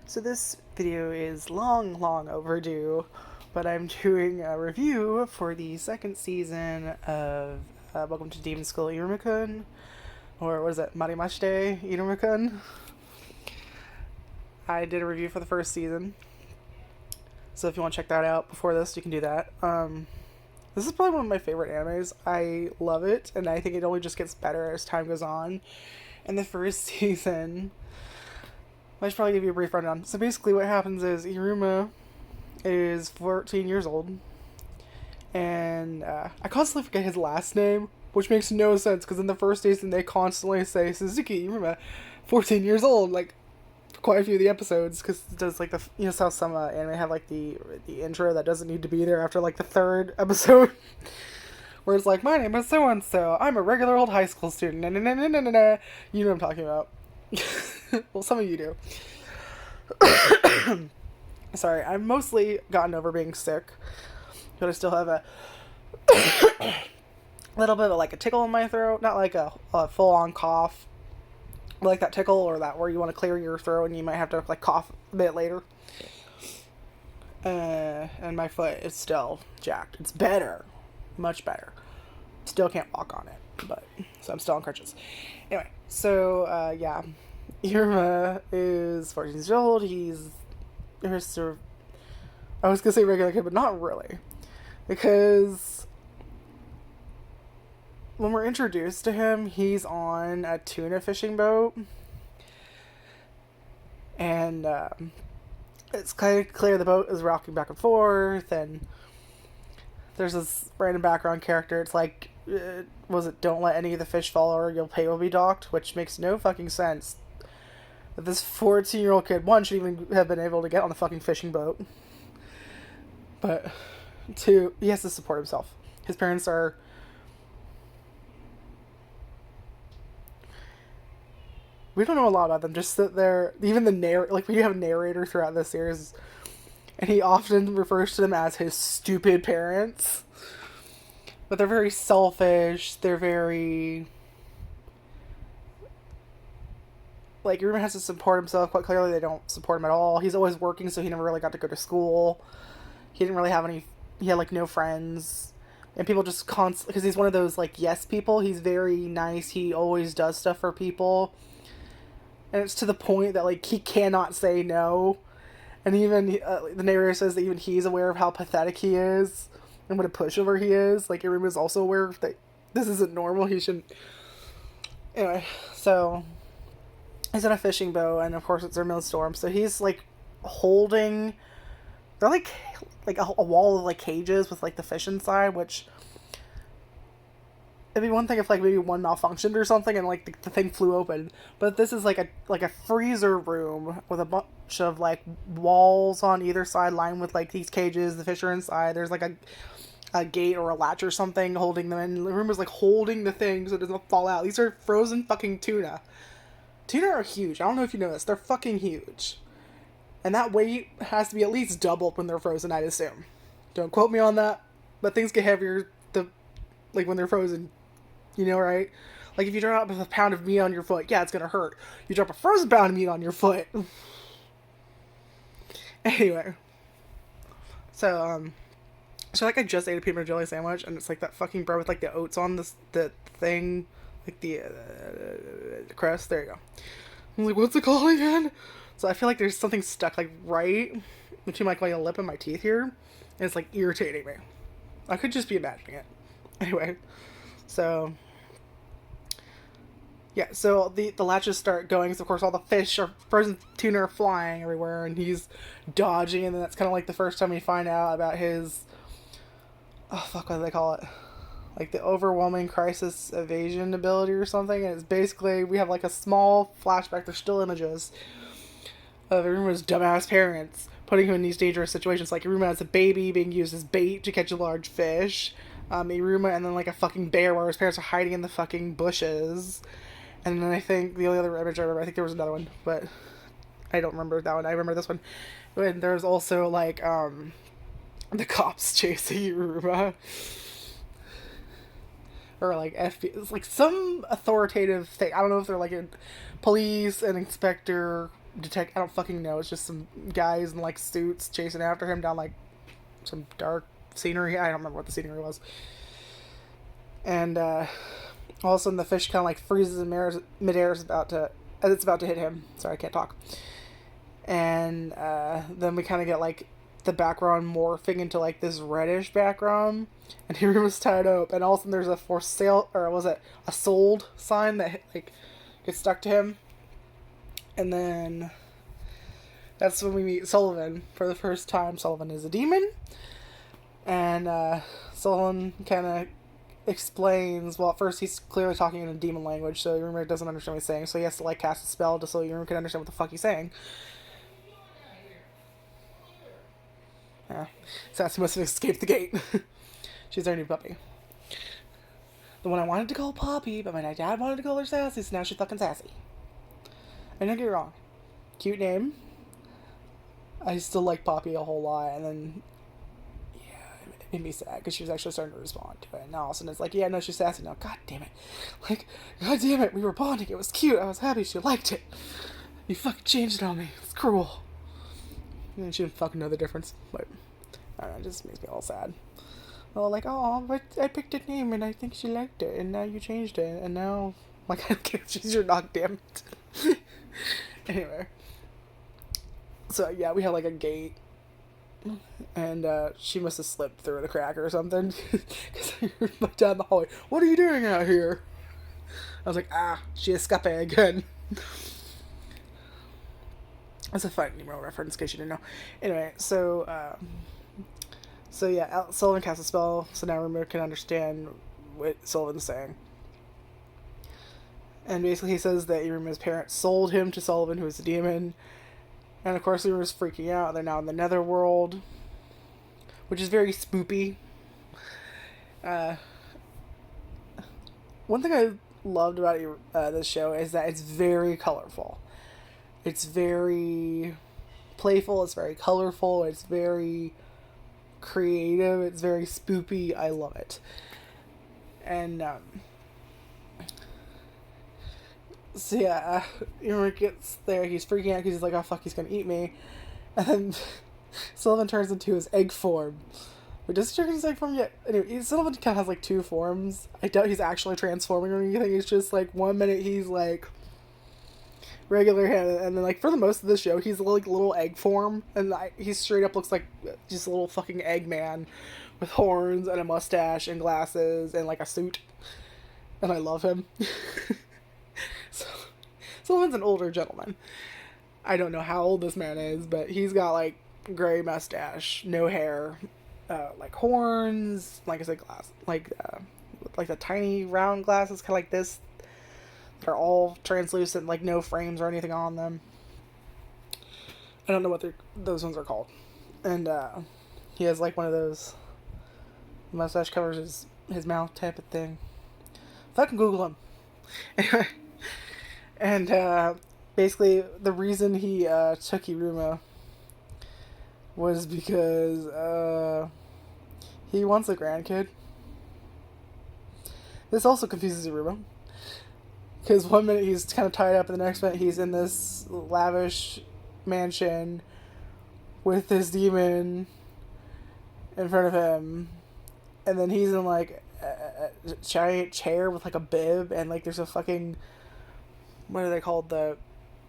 So this video is long overdue, but I'm doing a review for the second season of Welcome to Demon School Iruma-kun, or what is it, Marimashite Iruma-kun. I did a review for the first season, so if you want to check that out before this, you can do that. This is probably one of my favorite animes. I love it, and I think it only just gets better as time goes on. In the first season, I should probably give you a brief rundown. So basically what happens is Iruma is 14 years old, and I constantly forget his last name, which makes no sense, because in the first season they constantly say Suzuki Iruma, 14 years old, like, quite a few of the episodes, because it does, like, how some anime have, like, the intro that doesn't need to be there after, like, the third episode, where it's like, my name is so-and-so, I'm a regular old high school student, you know what I'm talking about. Well, some of you do. Sorry, I've mostly gotten over being sick, but I still have a little bit of like a tickle in my throat. Not like a full-on cough, but like that tickle or that where you want to clear your throat and you might have to like cough a bit later. And my foot is still jacked. It's better, much better. Still can't walk on it, but so I'm still on crutches. Anyway, so yeah. Iruma is 14 years old. He's sort of, I was gonna say regular kid, but not really, because when we're introduced to him, he's on a tuna fishing boat, and it's kind of clear the boat is rocking back and forth, and there's this random background character. It's like, was it "Don't let any of the fish fall or your pay will be docked," which makes no fucking sense. That this 14-year-old kid, one, should even have been able to get on the fucking fishing boat. But, two, he has to support himself. His parents are... We don't know a lot about them, just that they're... Even the like, we have a narrator throughout this series, and he often refers to them as his stupid parents. But they're very selfish, they're very... Like, Iruma has to support himself. Quite clearly, they don't support him at all. He's always working, so he never really got to go to school. He didn't really have any... He had, like, no friends. And people just constantly... Because he's one of those, like, yes people. He's very nice. He always does stuff for people. And it's to the point that, like, he cannot say no. And even... the narrator says that even he's aware of how pathetic he is. And what a pushover he is. Like, Iruma's also aware that this isn't normal. He shouldn't... Anyway, so... He's in a fishing boat, and of course it's a storm, so he's like holding, they're like a wall of like cages with like the fish inside, which it'd be one thing if like maybe one malfunctioned or something and like the thing flew open, but this is like a freezer room with a bunch of like walls on either side lined with like these cages. The fish are inside. There's like a gate or a latch or something holding them in. The room is like holding the thing so it doesn't fall out. These are frozen fucking tuna. Tuna are huge. I don't know if you know this. They're fucking huge. And that weight has to be at least doubled when they're frozen, I'd assume. Don't quote me on that, but things get heavier like when they're frozen. You know, right? Like if you drop a pound of meat on your foot, yeah, it's gonna hurt. You drop a frozen pound of meat on your foot. Anyway. So like I just ate a peanut butter jelly sandwich, and it's like that fucking bread with like the oats on the thing. Like the crust. There you go. I'm like, what's it called again? So I feel like there's something stuck like right between like my lip and my teeth here, and it's like irritating me. I could just be imagining it. Anyway, so yeah, so the latches start going. So of course all the fish or frozen tuna are flying everywhere, and he's dodging, and then that's kind of like the first time we find out about his, oh fuck, what do they call it? Like the overwhelming crisis evasion ability or something, and it's basically, we have like a small flashback, there's still images of Iruma's dumbass parents putting him in these dangerous situations, like Iruma as a baby being used as bait to catch a large fish, Iruma and then like a fucking bear where his parents are hiding in the fucking bushes, and then I think the only other image I remember, I think there was another one, but I don't remember that one, I remember this one, and there's also like, the cops chasing Iruma, or like FBI, it's like some authoritative thing. I don't know if they're like a police, an inspector, I don't fucking know. It's just some guys in like suits chasing after him down like some dark scenery. I don't remember what the scenery was. And all of a sudden the fish kind of like freezes in midair as it's about to hit him. Sorry, I can't talk. And then we kind of get like the background morphing into like this reddish background, and he was tied up, and all of a sudden there's a for sale, or was it a sold sign that like gets stuck to him. And then that's when we meet Sullivan for the first time. Sullivan is a demon, and Sullivan kind of explains, well, at first he's clearly talking in a demon language, so Iruma doesn't understand what he's saying, so he has to like cast a spell just so Iruma can understand what the fuck he's saying. Yeah, Sassy must have escaped the gate. She's our new puppy. The one I wanted to call Poppy, but my dad wanted to call her Sassy, so now she's fucking Sassy. And don't get me wrong, cute name. I still like Poppy a whole lot, and then, yeah, it made me sad, because she was actually starting to respond to it, and now all of a sudden it's like, yeah, no, she's Sassy now, god damn it. Like, god damn it, we were bonding, it was cute, I was happy she liked it. You fucking changed it on me, it's cruel. And she didn't fucking know the difference, but I don't know, it just makes me all sad. Well, like, oh, but I picked a name and I think she liked it, and now you changed it, and now, like, I don't care if she's your dog, damn it. Anyway. So, yeah, we had, like, a gate, and she must have slipped through the crack or something, because I heard my dad in the hallway, what are you doing out here? I was like, she escaped again. That's a Finding Nemo reference, in case you didn't know. Anyway, so yeah, Sullivan casts a spell, so now Iruma can understand what Sullivan's saying. And basically he says that Iruma's parents sold him to Sullivan, who is a demon. And of course Iruma's freaking out. They're now in the netherworld, which is very spoopy. One thing I loved about this show is that it's very colorful. It's very playful, it's very colorful, it's very creative, it's very spoopy. I love it. And so yeah, Iruma gets there, he's freaking out because he's like, oh fuck, he's gonna eat me. And then Sullivan turns into his egg form. But does he turn into his egg form yet? Anyway, Sullivan kind of has like two forms. I doubt he's actually transforming or anything. It's just like 1 minute he's like regular him, and then like for the most of the show he's like little egg form, and he straight up looks like just a little fucking egg man with horns and a mustache and glasses and like a suit, and I love him. So Sullivan's an older gentleman. I don't know how old this man is, but he's got like gray mustache, no hair, like horns, like I said, like the tiny round glasses, kind of like this. They're all translucent, like no frames or anything on them. I don't know what those ones are called. And he has like one of those mustache covers his mouth type of thing. Fucking Google him. Anyway. And basically the reason he took Iruma was because he wants a grandkid. This also confuses Iruma. Because 1 minute he's kind of tied up, and the next minute he's in this lavish mansion with this demon in front of him. And then he's in like a giant chair with like a bib, and like there's a fucking, what are they called? God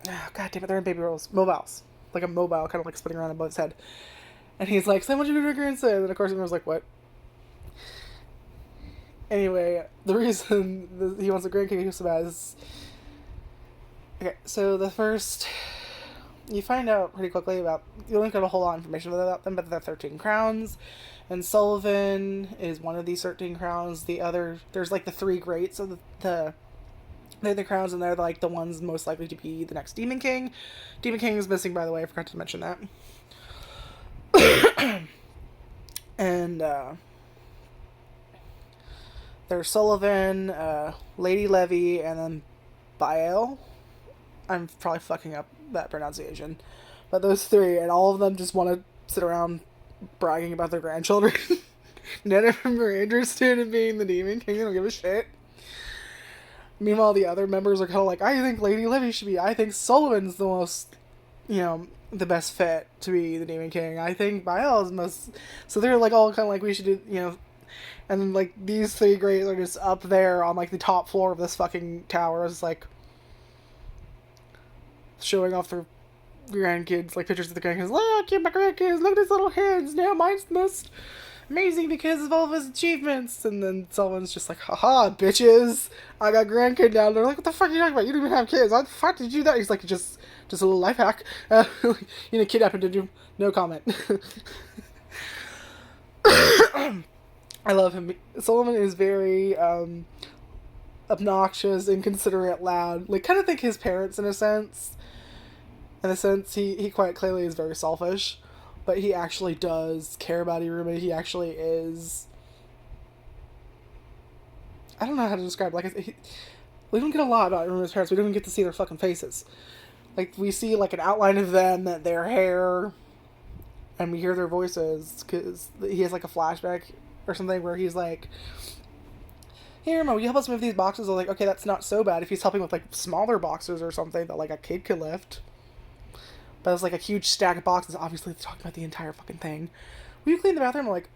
damn it, they're in baby rolls. Mobiles. Like a mobile kind of like spinning around above his head. And he's like, "Say what you do to grandson." And of course everyone's like, "What?" Anyway, the reason he wants a grandkid so bad is... Okay, so the first... You find out pretty quickly about... You don't get a whole lot of information about them, but they're 13 crowns. And Sullivan is one of these 13 crowns. The other... There's like the 3 greats of they're the crowns, and they're like the ones most likely to be the next Demon King. Demon King is missing, by the way. I forgot to mention that. And, there's Sullivan, Lady Levy, and then Bael. I'm probably fucking up that pronunciation. But those 3, and all of them just want to sit around bragging about their grandchildren. None of them are interested in being the Demon King. They don't give a shit. Meanwhile, the other members are kind of like, I think Lady Levy should be. I think Sullivan's the most the best fit to be the Demon King. I think Bael is most. So they're like all kind of like we should do, and then like these three greats are just up there on like the top floor of this fucking tower, is like showing off their grandkids, like pictures of the grandkids. Look at my grandkids! Look at his little hands! Now mine's the most amazing because of all of his achievements. And then someone's just like, haha, bitches! I got grandkid now. They're like, what the fuck are you talking about? You don't even have kids. How the fuck did you do that? He's like, just a little life hack. Kidnapping to do no comment. I love him. Sullivan is very obnoxious, inconsiderate, loud. Like, kind of think his parents in a sense. In a sense, he quite clearly is very selfish, but he actually does care about Iruma. He actually is. I don't know how to describe it. Like, we don't get a lot about Iruma's parents. We don't even get to see their fucking faces. Like, we see like an outline of them, their hair, and we hear their voices because he has like a flashback or something where he's like, "Hey, Iruma, will you help us move these boxes?" I was like, okay, that's not so bad if he's helping with like smaller boxes or something that like a kid could lift. But it's like a huge stack of boxes. Obviously, it's talking about the entire fucking thing. Will you clean the bathroom? I'm like,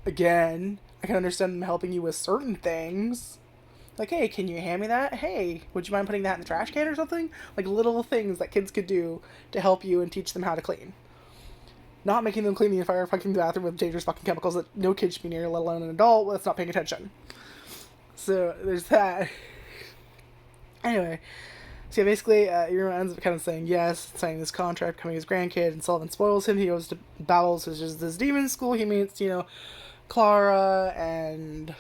again, I can understand them helping you with certain things. Like, hey, can you hand me that? Hey, would you mind putting that in the trash can or something? Like little things that kids could do to help you and teach them how to clean. Not making them clean the entire fucking bathroom with dangerous fucking chemicals that no kid should be near, let alone an adult that's not paying attention. So, there's that. Anyway. So yeah, basically, Iruma ends up kind of saying yes, signing this contract, becoming his grandkid, and Sullivan spoils him. He goes to Babel's, which is this demon school. He meets, Clara and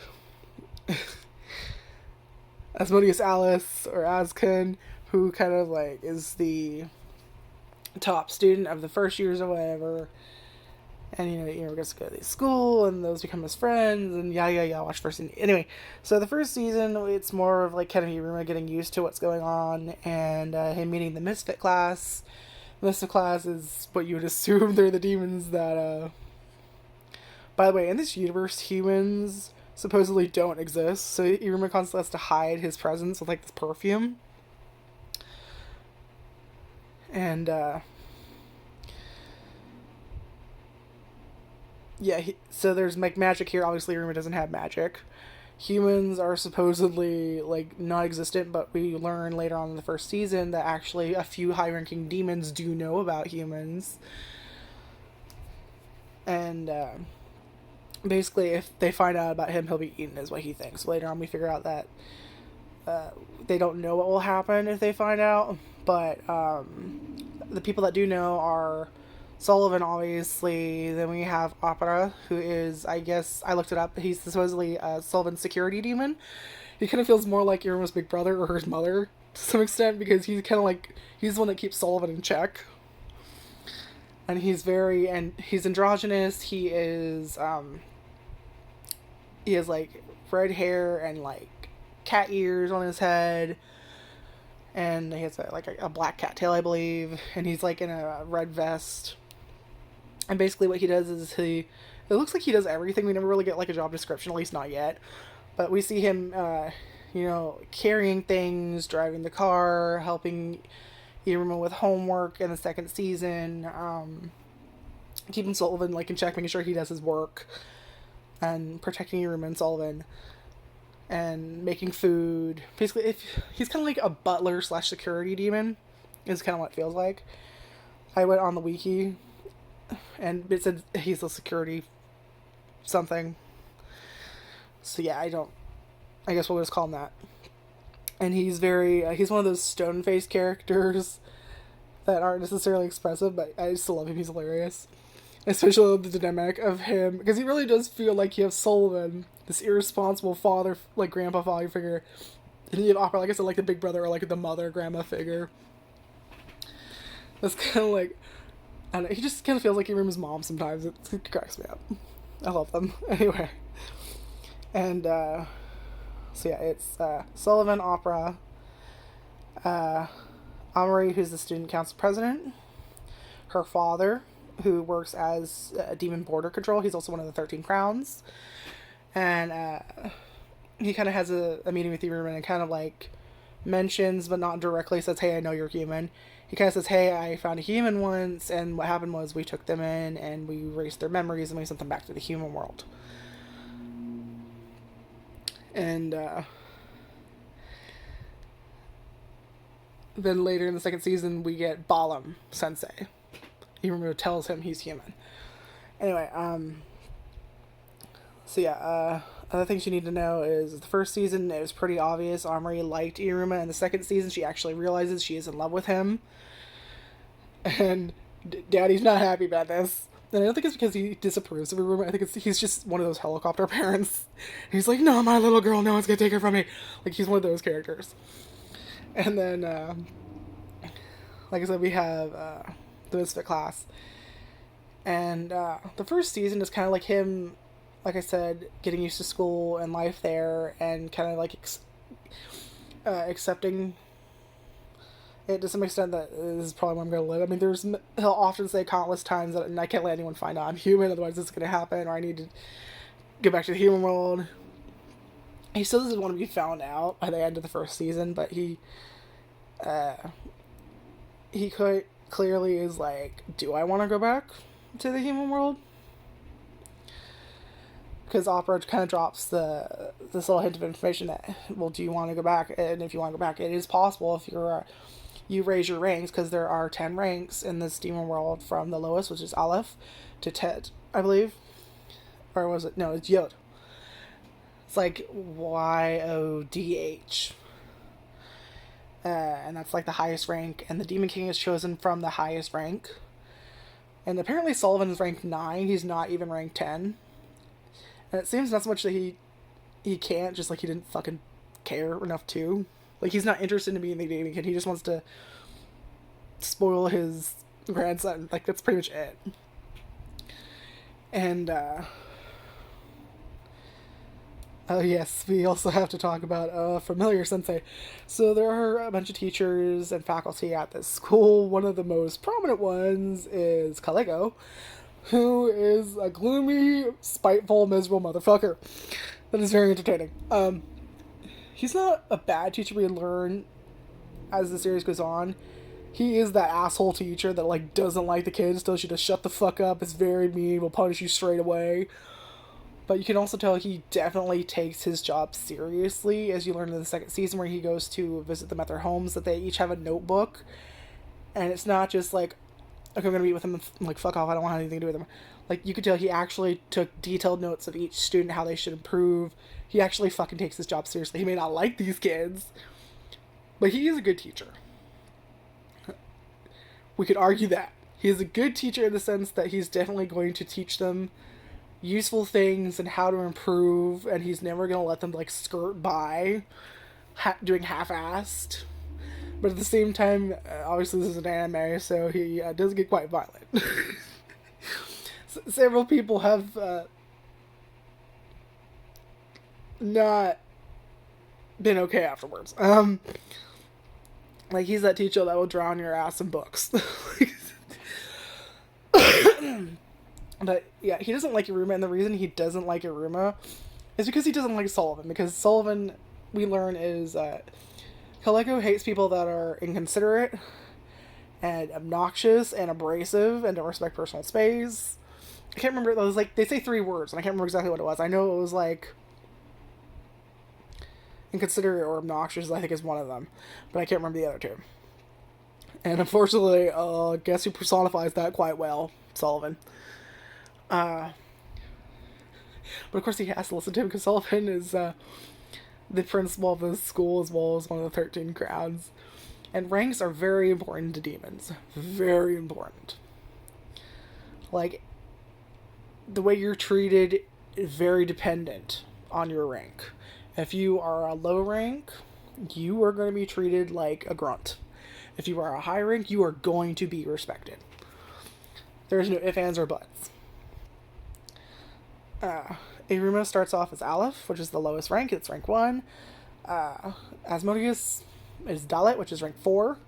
Asmodeus Alice, or Azkin, who kind of, like, is the top student of the first years or whatever. And, Iruma gets to go to the school, and those become his friends, and watch first season. Anyway, so the first season, it's more of, like, kind of Iruma getting used to what's going on, and him meeting the misfit class. The misfit class is what you would assume they're the demons that, By the way, in this universe, humans supposedly don't exist, so Iruma constantly has to hide his presence with, like, this perfume. And, yeah, so there's like magic here. Obviously, Iruma doesn't have magic. Humans are supposedly like non-existent, but we learn later on in the first season that actually a few high-ranking demons do know about humans. And basically, if they find out about him, he'll be eaten, is what he thinks. Later on, we figure out that they don't know what will happen if they find out, but the people that do know are Sullivan, obviously. Then we have Opera, who is, I guess, I looked it up, he's supposedly Sullivan's security demon. He kind of feels more like Iruma's big brother or his mother, to some extent, because he's kind of like, he's the one that keeps Sullivan in check. And he's androgynous, he has, like, red hair and, like, cat ears on his head. And he has, a black cattail, I believe. And he's, like, in a red vest. And basically what he does is it looks like he does everything. We never really get, like, a job description, at least not yet. But we see him, carrying things, driving the car, helping Iruma with homework in the second season, keeping Sullivan, like, in check, making sure he does his work, and protecting Iruma and Sullivan, and making food. Basically, he's kind of like a butler / security demon, is kind of what it feels like. I went on the wiki, and it said he's a security something. So yeah, I guess we'll just call him that. And he's he's one of those stone-faced characters that aren't necessarily expressive, but I still love him. He's hilarious. Especially the dynamic of him, because he really does feel like you have Sullivan, this irresponsible father, like grandpa father figure, and you have Opera, like I said, like the big brother or like the mother grandma figure. That's kind of like, I don't know, he just kind of feels like Iruma's mom sometimes. It cracks me up. I love them. Anyway. And, so yeah, it's Sullivan, Opera, Amory, who's the student council president, her father, who works as demon border control. He's also one of the 13 crowns. And he kind of has a meeting with Iruma and kind of like mentions, but not directly, says, hey, I know you're human. he kind of says, hey, I found a human once, and what happened was we took them in and we erased their memories and we sent them back to the human world. And then later in the second season, we get Balam Sensei. Iruma tells him he's human. Anyway, so yeah, other things you need to know is the first season, it was pretty obvious Amari liked Iruma. In the second season, she actually realizes she is in love with him. And Daddy's not happy about this. And I don't think it's because he disapproves of Iruma. I think he's just one of those helicopter parents. He's like, no, my little girl, no one's gonna take her from me. Like, he's one of those characters. And then, like I said, we have the misfit class. And the first season is kind of like him, like I said, getting used to school and life there, and kind of like accepting it to some extent that this is probably where I'm going to live. I mean, he'll often say countless times that I can't let anyone find out I'm human, otherwise this is going to happen, or I need to get back to the human world. He still doesn't want to be found out by the end of the first season, but he clearly is like, do I want to go back to the human world? Because Opera kind of drops this little hint of information that, well, do you want to go back? And if you want to go back, it is possible if you raise your ranks, because there are 10 ranks in this demon world, from the lowest, which is Aleph, to Tet, I believe. Or was it? No, it's Yod. It's like YODH. And that's like the highest rank, and the Demon King is chosen from the highest rank. And apparently Sullivan is ranked 9, he's not even ranked 10. And it seems not so much that he can't, just like he didn't fucking care enough to. Like, he's not interested in being the Demon King, he just wants to spoil his grandson. Like, that's pretty much it. And, oh yes, we also have to talk about familiar Sensei. So there are a bunch of teachers and faculty at this school. One of the most prominent ones is Kalego, who is a gloomy, spiteful, miserable motherfucker. That is very entertaining. He's not a bad teacher. We learn as the series goes on. He is that asshole teacher that, like, doesn't like the kids, tells you to shut the fuck up, is very mean, will punish you straight away. But you can also tell he definitely takes his job seriously, as you learn in the second season, where he goes to visit them at their homes, that they each have a notebook. And it's not just like, okay, I'm going to meet with them, and like, fuck off, I don't want anything to do with them. Like, you could tell he actually took detailed notes of each student, how they should improve. He actually fucking takes his job seriously. He may not like these kids, but he is a good teacher. We could argue that. He is a good teacher in the sense that he's definitely going to teach them useful things and how to improve, and he's never going to let them, like, skirt by doing half-assed. But at the same time, obviously this is an anime, so he does get quite violent. Several people have not been okay afterwards. Like, he's that teacher that will drown your ass in books. But yeah, he doesn't like Iruma, and the reason he doesn't like Iruma is because he doesn't like Sullivan. Because Sullivan, we learn, is Kaleko hates people that are inconsiderate and obnoxious and abrasive and don't respect personal space. I can't remember. It was like, they say 3 words, and I can't remember exactly what it was. I know it was like inconsiderate or obnoxious, I think, is one of them, but I can't remember the other 2. And unfortunately, guess who personifies that quite well? Sullivan. But of course he has to listen to him, because Sullivan is the principal of the school, as well as one of the 13 crowns. And ranks are very important to demons. Very important. Like, the way you're treated is very dependent on your rank. If you are a low rank, you are going to be treated like a grunt. If you are a high rank, you are going to be respected. There's no ifs, ands, or buts. Iruma starts off as Aleph, which is the lowest rank. It's rank 1. Asmodeus is Dalit, which is rank 4.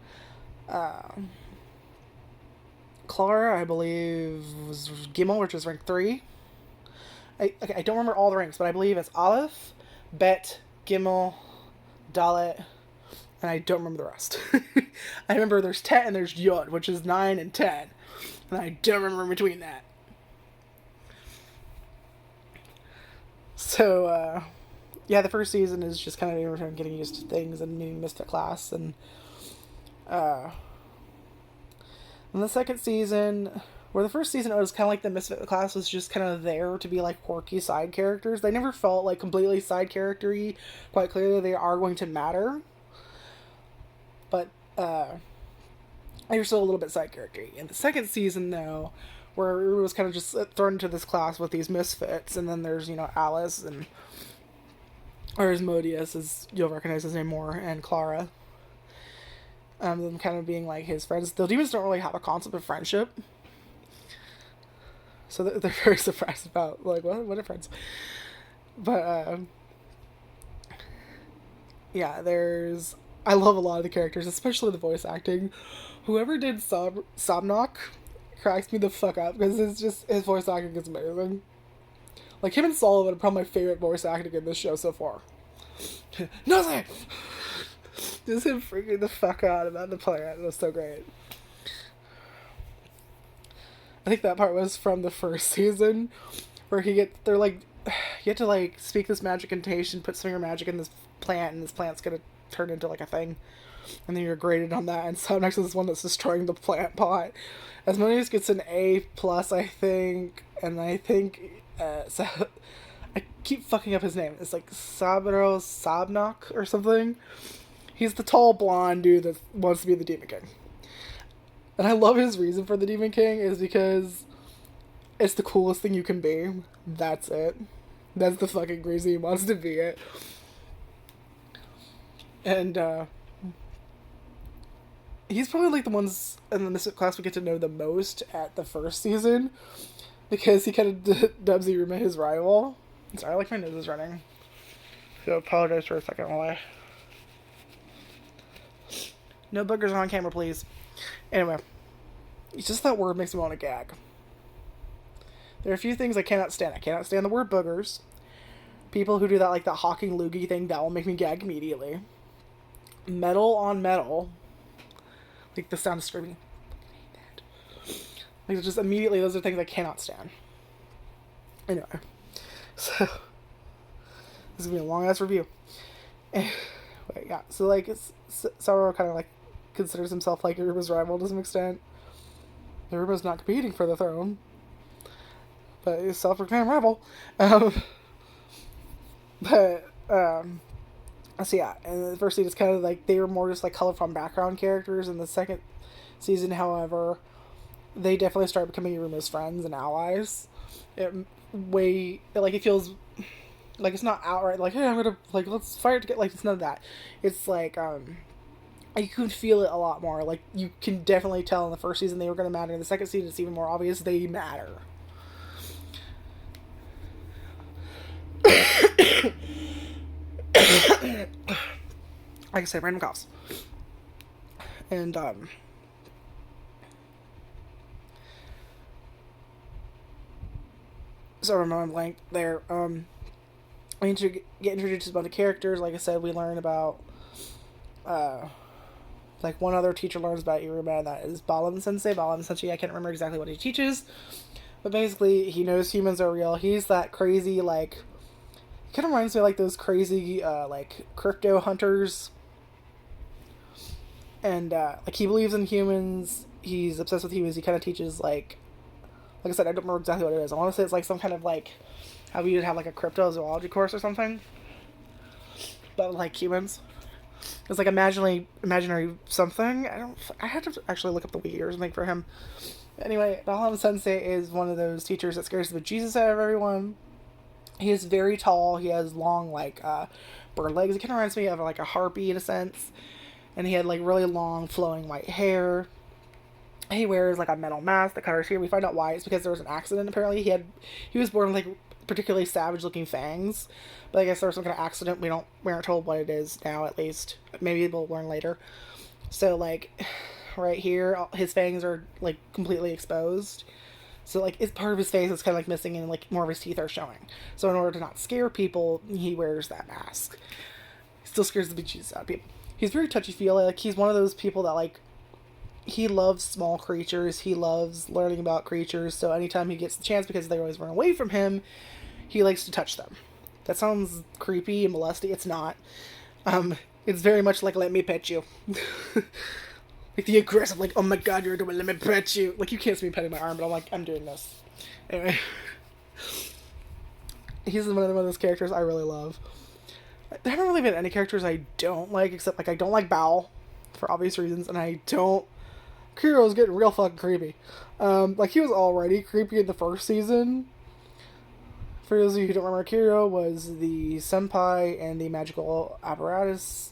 Clara, I believe, was Gimel, which is rank 3. I don't remember all the ranks, but I believe it's Aleph, Bet, Gimel, Dalit, and I don't remember the rest. I remember there's 10 and there's Yod, which is 9 and 10, and I don't remember in between that. So, yeah, the first season is just kind of getting used to things and meeting Misfit class, and the second season, where the first season it was kind of like the Misfit class was just kind of there to be like quirky side characters. They never felt like completely side character-y. Quite clearly, they are going to matter, but they're still a little bit side character-y. In the second season, though, where it was kind of just thrown into this class with these misfits, and then there's, you know, Alice and or Asmodeus, as you'll recognize his name more, and Clara. Them kind of being like his friends. The demons don't really have a concept of friendship, so they're very surprised about like what are friends. But yeah, I love a lot of the characters, especially the voice acting. Whoever did Sobnok cracks me the fuck up because it's just his voice acting is amazing. Like him and Sullivan are probably my favorite voice acting in this show so far. Nothing. Just him freaking the fuck out about the planet. It was so great. I think that part was from the first season, where they're like, you have to like speak this magic incantation, put some of your magic in this plant, and this plant's gonna turn into like a thing, and then you're graded on that. And so next to this one that's destroying the plant pot. Asmodeus gets an A+, I think, and I think so. I keep fucking up his name. It's like Sobnok or something. He's the tall blonde dude that wants to be the Demon King. And I love his reason for the Demon King is because it's the coolest thing you can be. That's it. That's the fucking reason he wants to be it. And he's probably like the ones in the Misfit class we get to know the most at the first season, because he kind of dubs Iruma his rival. Sorry, like my nose is running. So I apologize for a second while I... No boogers on camera, please. Anyway, it's just that word makes me want to gag. There are a few things I cannot stand. I cannot stand the word boogers. People who do that, like that hawking loogie thing, that will make me gag immediately. Metal on metal. Like the sound of screaming. Like just immediately, those are things I cannot stand. Anyway. So, this is going to be a long ass review. Wait, yeah. So, like, Sauro kind of, like, considers himself, like, Iruma's rival to some extent. Iruma's not competing for the throne, but he's self-proclaimed rival. So, yeah. And the first season is kind of, like, they were more just, like, colorful background characters. In the second season, however, they definitely start becoming Iruma's friends and allies. It feels like it's not outright like, hey, I'm gonna like let's fight to get, like, it's none of that. It's like you can feel it a lot more. Like you can definitely tell in the first season they were gonna matter. In the second season it's even more obvious they matter. Like I said, random coughs. And so I'm blank there. We need to get introduced to a bunch of characters. Like I said, we learn about like one other teacher learns about Iruma, and that is Balam Sensei. Balam Sensei, I can't remember exactly what he teaches, but basically he knows humans are real. He's that crazy, like, he kind of reminds me of like those crazy like crypto hunters, and like he believes in humans. He's obsessed with humans. He kind of teaches like I said, I don't remember exactly what it is. I want to say it's like some kind of like how we would have like a cryptozoology course or something, but like humans. It's like imaginary something. I had to actually look up the Wii or something for him. Anyway, Balam Sensei is one of those teachers that scares the Jesus out of everyone. He is very tall. He has long like bird legs. It kind of reminds me of like a harpy in a sense. And he had like really long flowing white hair. He wears like a metal mask that covers here. We find out why. It's because there was an accident. Apparently, he was born with like particularly savage looking fangs, but I guess there was some kind of accident. We aren't told what it is now, at least. Maybe we'll learn later. So like right here, his fangs are like completely exposed. So like it's part of his face is kind of like missing, and like more of his teeth are showing. So in order to not scare people, he wears that mask. He still scares the bejesus out of people. he's very touchy-feely. Like, he's one of those people that, like, he loves small creatures. He loves learning about creatures. So anytime he gets the chance, because they always run away from him, he likes to touch them. That sounds creepy and molesty. It's not. It's very much like, let me pet you. Like the aggressive, like, oh my god, you're doing, let me pet you. Like, you can't see me petting my arm, but I'm like, I'm doing this. Anyway. He's one of those characters I really love. There haven't really been any characters I don't like, except, like, I don't like Bao, for obvious reasons, and I don't... Kiro's getting real fucking creepy. Like, he was already creepy in the first season. For those of you who don't remember, Kiro was the senpai and the magical apparatus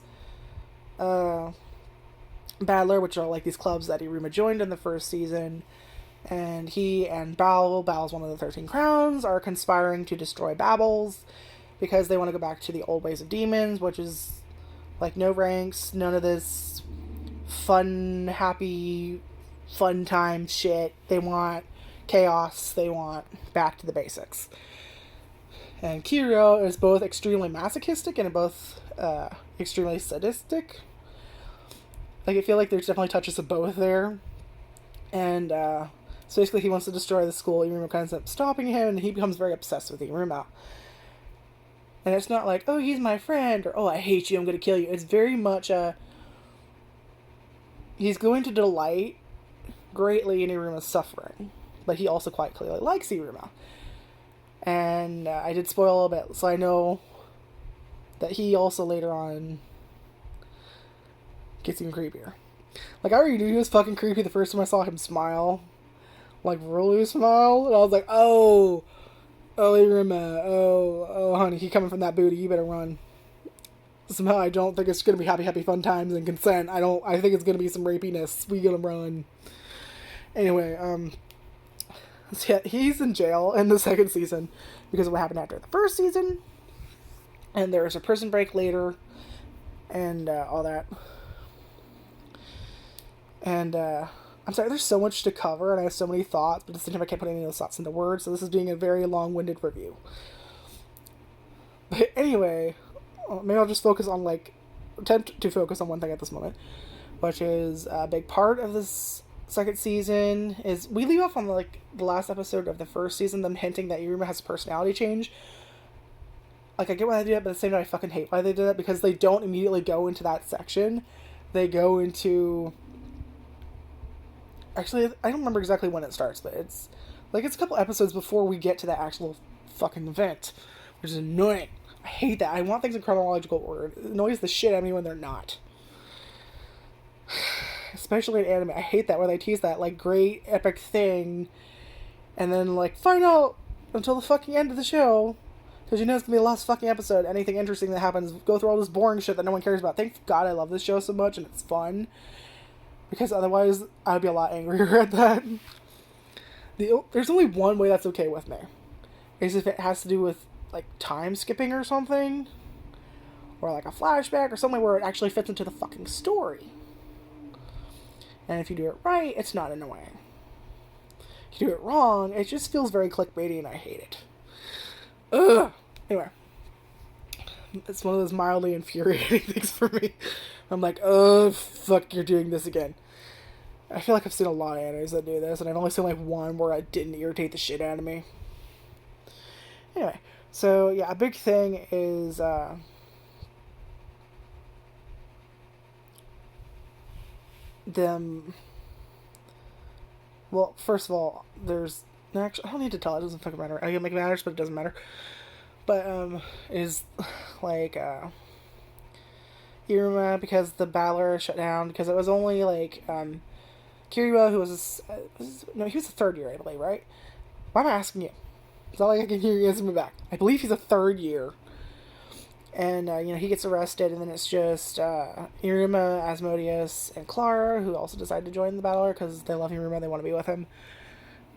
battler, which are like these clubs that Iruma joined in the first season. And he and Bao's one of the 13 crowns, are conspiring to destroy Babbles because they want to go back to the old ways of demons, which is like no ranks, none of this fun, happy, fun time shit. They want chaos. They want back to the basics. And Kiro is both extremely masochistic and both extremely sadistic. Like, I feel like there's definitely touches of both there. And so basically he wants to destroy the school. Iruma kind of ends up stopping him, and he becomes very obsessed with Iruma. And it's not like, oh, he's my friend, or, oh, I hate you, I'm going to kill you. It's very much he's going to delight greatly in Iruma's suffering. But he also quite clearly likes Iruma. And I did spoil a little bit, so I know that he also later on gets even creepier. Like, I already knew he was fucking creepy the first time I saw him smile. Like, really smile. And I was like, oh, Iruma, oh, honey, he coming from that booty, you better run. Somehow I don't think it's gonna be happy, happy, fun times and consent. I think it's gonna be some rapiness. We gonna run. Anyway, so yeah, he's in jail in the second season because of what happened after the first season. And there's a prison break later. And all that. And I'm sorry, there's so much to cover and I have so many thoughts, but at the same time I can't put any of those thoughts into words, so this is being a very long-winded review. But anyway, maybe I'll just focus on, like, attempt to focus on one thing at this moment, which is a big part of this second season is we leave off on, like, the last episode of the first season, them hinting that Iruma has a personality change. Like, I get why they do that, but at the same time I fucking hate why they do that, because they don't immediately go into that section. They go into... Actually, I don't remember exactly when it starts, but it's a couple episodes before we get to that actual fucking event, which is annoying. I hate that. I want things in chronological order. It annoys the shit out of me when they're not. Especially in anime. I hate that, where they tease that, like, great, epic thing, and then, like, find out until the fucking end of the show, because you know it's gonna be the last fucking episode. Anything interesting that happens, go through all this boring shit that no one cares about. Thank God I love this show so much, and it's fun. Because otherwise, I'd be a lot angrier at that. There's only one way that's okay with me. Is if it has to do with, like, time skipping or something. Or, like, a flashback or something where it actually fits into the fucking story. And if you do it right, it's not annoying. If you do it wrong, it just feels very clickbaity and I hate it. Ugh! Anyway. It's one of those mildly infuriating things for me. I'm like, oh, fuck, you're doing this again. I feel like I've seen a lot of animes that do this, and I've only seen, like, one where it didn't irritate the shit out of me. Anyway, so, yeah, a big thing is, them... Well, first of all, there's... Actually, I don't need to tell, it doesn't fucking matter. I can make it matters, but it doesn't matter. But, is, like, Iruma, because the battler shut down, because it was only, like, Kiryu, who was he was a third year, I believe, right? Why am I asking you? It's not like I can hear you answer me back. I believe he's a third year. And, he gets arrested, and then it's just, Iruma, Asmodeus, and Clara, who also decide to join the battler, because they love Iruma, they want to be with him.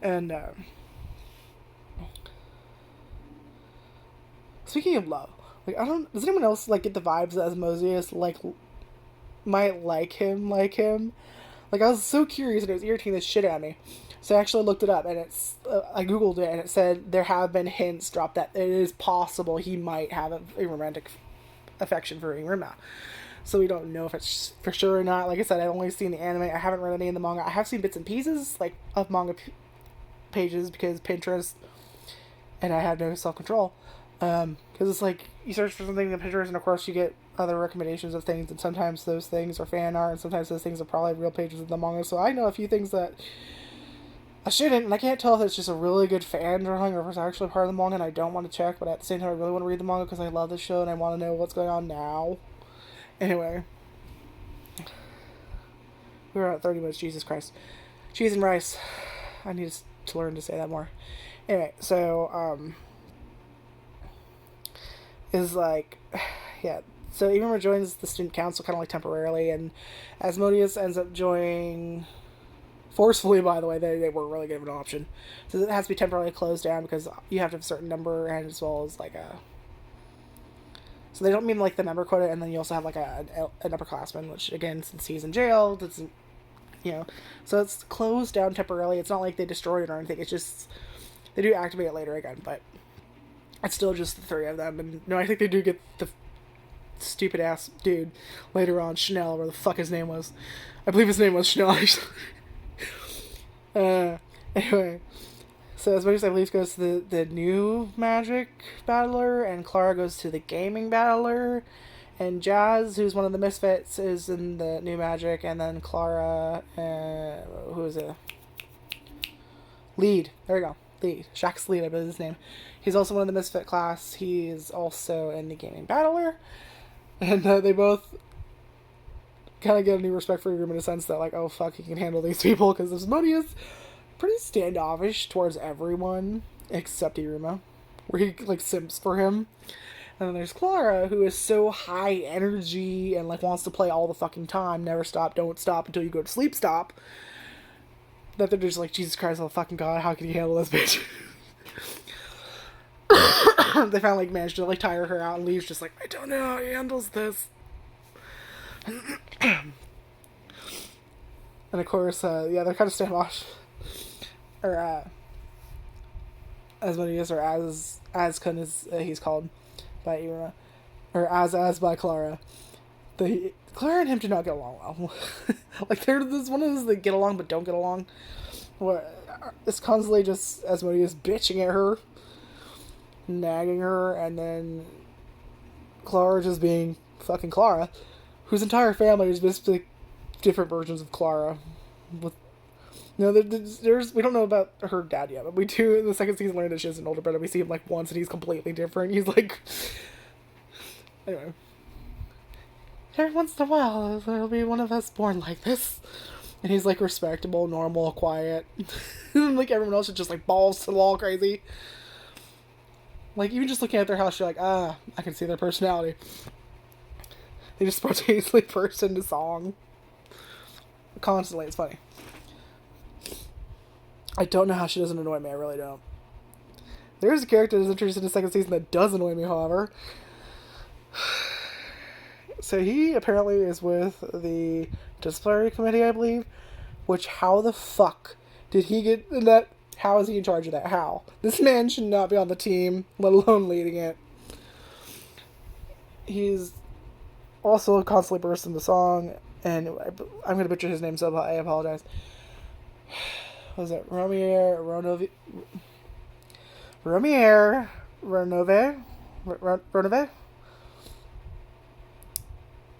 And, speaking of love, like, does anyone else, like, get the vibes that Asmodeus, like, might like him? Like, I was so curious and it was irritating the shit out of me. So I actually looked it up, and I googled it, and it said there have been hints dropped that it is possible he might have a romantic affection for Iruma. so we don't know if it's for sure or not. Like I said, I've only seen the anime. I haven't read any of the manga. I have seen bits and pieces like of manga pages because Pinterest, and I have no self-control. Because it's like you search for something in Pinterest, and of course you get other recommendations of things, and sometimes those things are fan art, and sometimes those things are probably real pages of the manga. So I know a few things that I shouldn't, and I can't tell if it's just a really good fan drawing or if it's actually part of the manga and I don't want to check, but at the same time I really want to read the manga because I love the show and I want to know what's going on now. Anyway. We're at 30 minutes, Jesus Christ. Cheese and rice. I need to learn to say that more. Anyway, so, is like, yeah. So Iruma joins the student council kind of like temporarily, and Asmodeus ends up joining forcefully, by the way. They were really given an option. So it has to be temporarily closed down because you have to have a certain number, and as well as like a... So they don't mean like the member quota, and then you also have like an upperclassman, which again, since he's in jail, doesn't, so it's closed down temporarily. It's not like they destroyed it or anything. It's just they do activate it later again, but it's still just the three of them. And no, I think they do get the stupid ass dude later on, Chanel, where the fuck his name was. I believe his name was Chanel, actually. Anyway, so Asmodeus, I believe, goes to the new magic battler, and Clara goes to the gaming battler, and Jazz, who's one of the misfits, is in the new magic, and then Clara, who is it? Lead. There we go. Lead. Shaxx Lead, I believe is his name. He's also one of the misfit class. He is also in the gaming battler, and they both kind of get a new respect for Iruma in a sense that, like, oh fuck, he can handle these people, because Asmodeus pretty standoffish towards everyone except Iruma, where he like simps for him. And then there's Clara, who is so high energy and like wants to play all the fucking time, never stop, don't stop until you go to sleep, stop. That they're just like, Jesus Christ, oh fucking god, how can you handle this bitch? They finally like managed to like tire her out, and Lee's just like, I don't know how he handles this. And of course, they're kind of standoffish. Or, Asmodeus, or Azkun, as he's called by Iruma. Or as by Clara. Clara and him do not get along well. Like, there's one of those that get along but don't get along. Where it's constantly just Asmodeus bitching at her, nagging her, and then Clara just being fucking Clara, whose entire family is basically different versions of Clara. With there's we don't know about her dad yet, but we do in the second season learn that she has an older brother. We see him like once, and he's completely different. He's like, anyway, every once in a while there'll be one of us born like this, and he's like respectable, normal, quiet. And like everyone else is just like balls to the wall crazy. Like, even just looking at their house, you're like, I can see their personality. They just spontaneously burst into song. Constantly, it's funny. I don't know how she doesn't annoy me, I really don't. There is a character that's introduced in the second season that does annoy me, however. So he apparently is with the disciplinary committee, I believe. Which, how the fuck did he get in that? How is he in charge of that? How? This man should not be on the team, let alone leading it. He's also constantly bursts in the song, and I'm going to butcher his name, so I apologize. What was it? Romier Renove?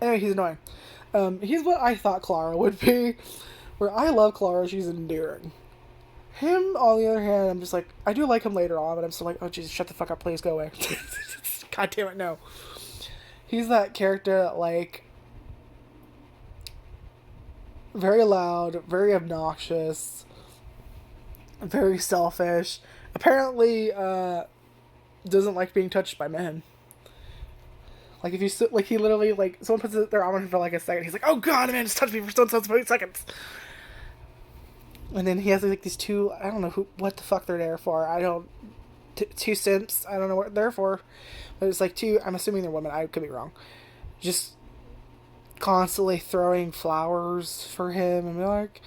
Anyway, he's annoying. He's what I thought Clara would be. Where I love Clara, she's endearing. Him, on the other hand, I'm just like, I do like him later on, but I'm still like, oh Jesus, shut the fuck up, please, go away. God damn it, no. He's that character that, like, very loud, very obnoxious, very selfish. Apparently, doesn't like being touched by men. Like, if you, like, he literally, like, someone puts their arm on him for, like, a second, he's like, oh god, man, just touch me for so 20 seconds. And then he has, like, these two, I don't know what the fuck they're there for. Two simps, I don't know what they're for. But it's like two, I'm assuming they're women, I could be wrong. Just constantly throwing flowers for him and be like,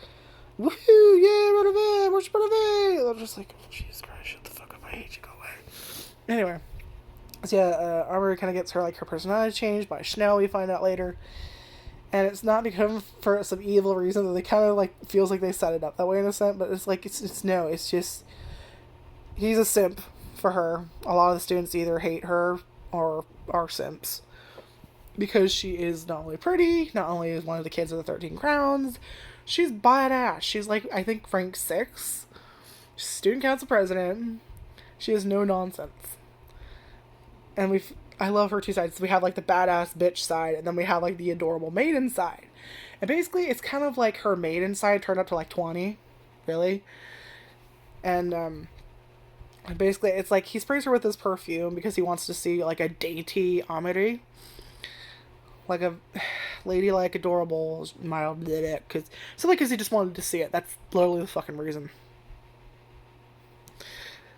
woohoo, yeah, run away, worship run away. They're just like, oh, Jesus Christ, shut the fuck up, I hate you, go away. Anyway. So yeah, Armory kind of gets her, like, her personality changed by Chanel, we find out later. And it's not because for some evil reason that they kind of like feels like they set it up that way in a sense, but it's like it's no, it's just he's a simp for her. A lot of the students either hate her or are simps because she is not only pretty, not only is one of the kids of the 13 Crowns, she's badass. She's like I think rank 6, student council president. She has no nonsense, and I love her two sides. We have like the badass bitch side, and then we have like the adorable maiden side. And basically, it's kind of like her maiden side turned up to like 20, really. And basically, it's like he sprays her with this perfume because he wants to see like a dainty Amiri, like a ladylike, adorable, mild, because because he just wanted to see it. That's literally the fucking reason.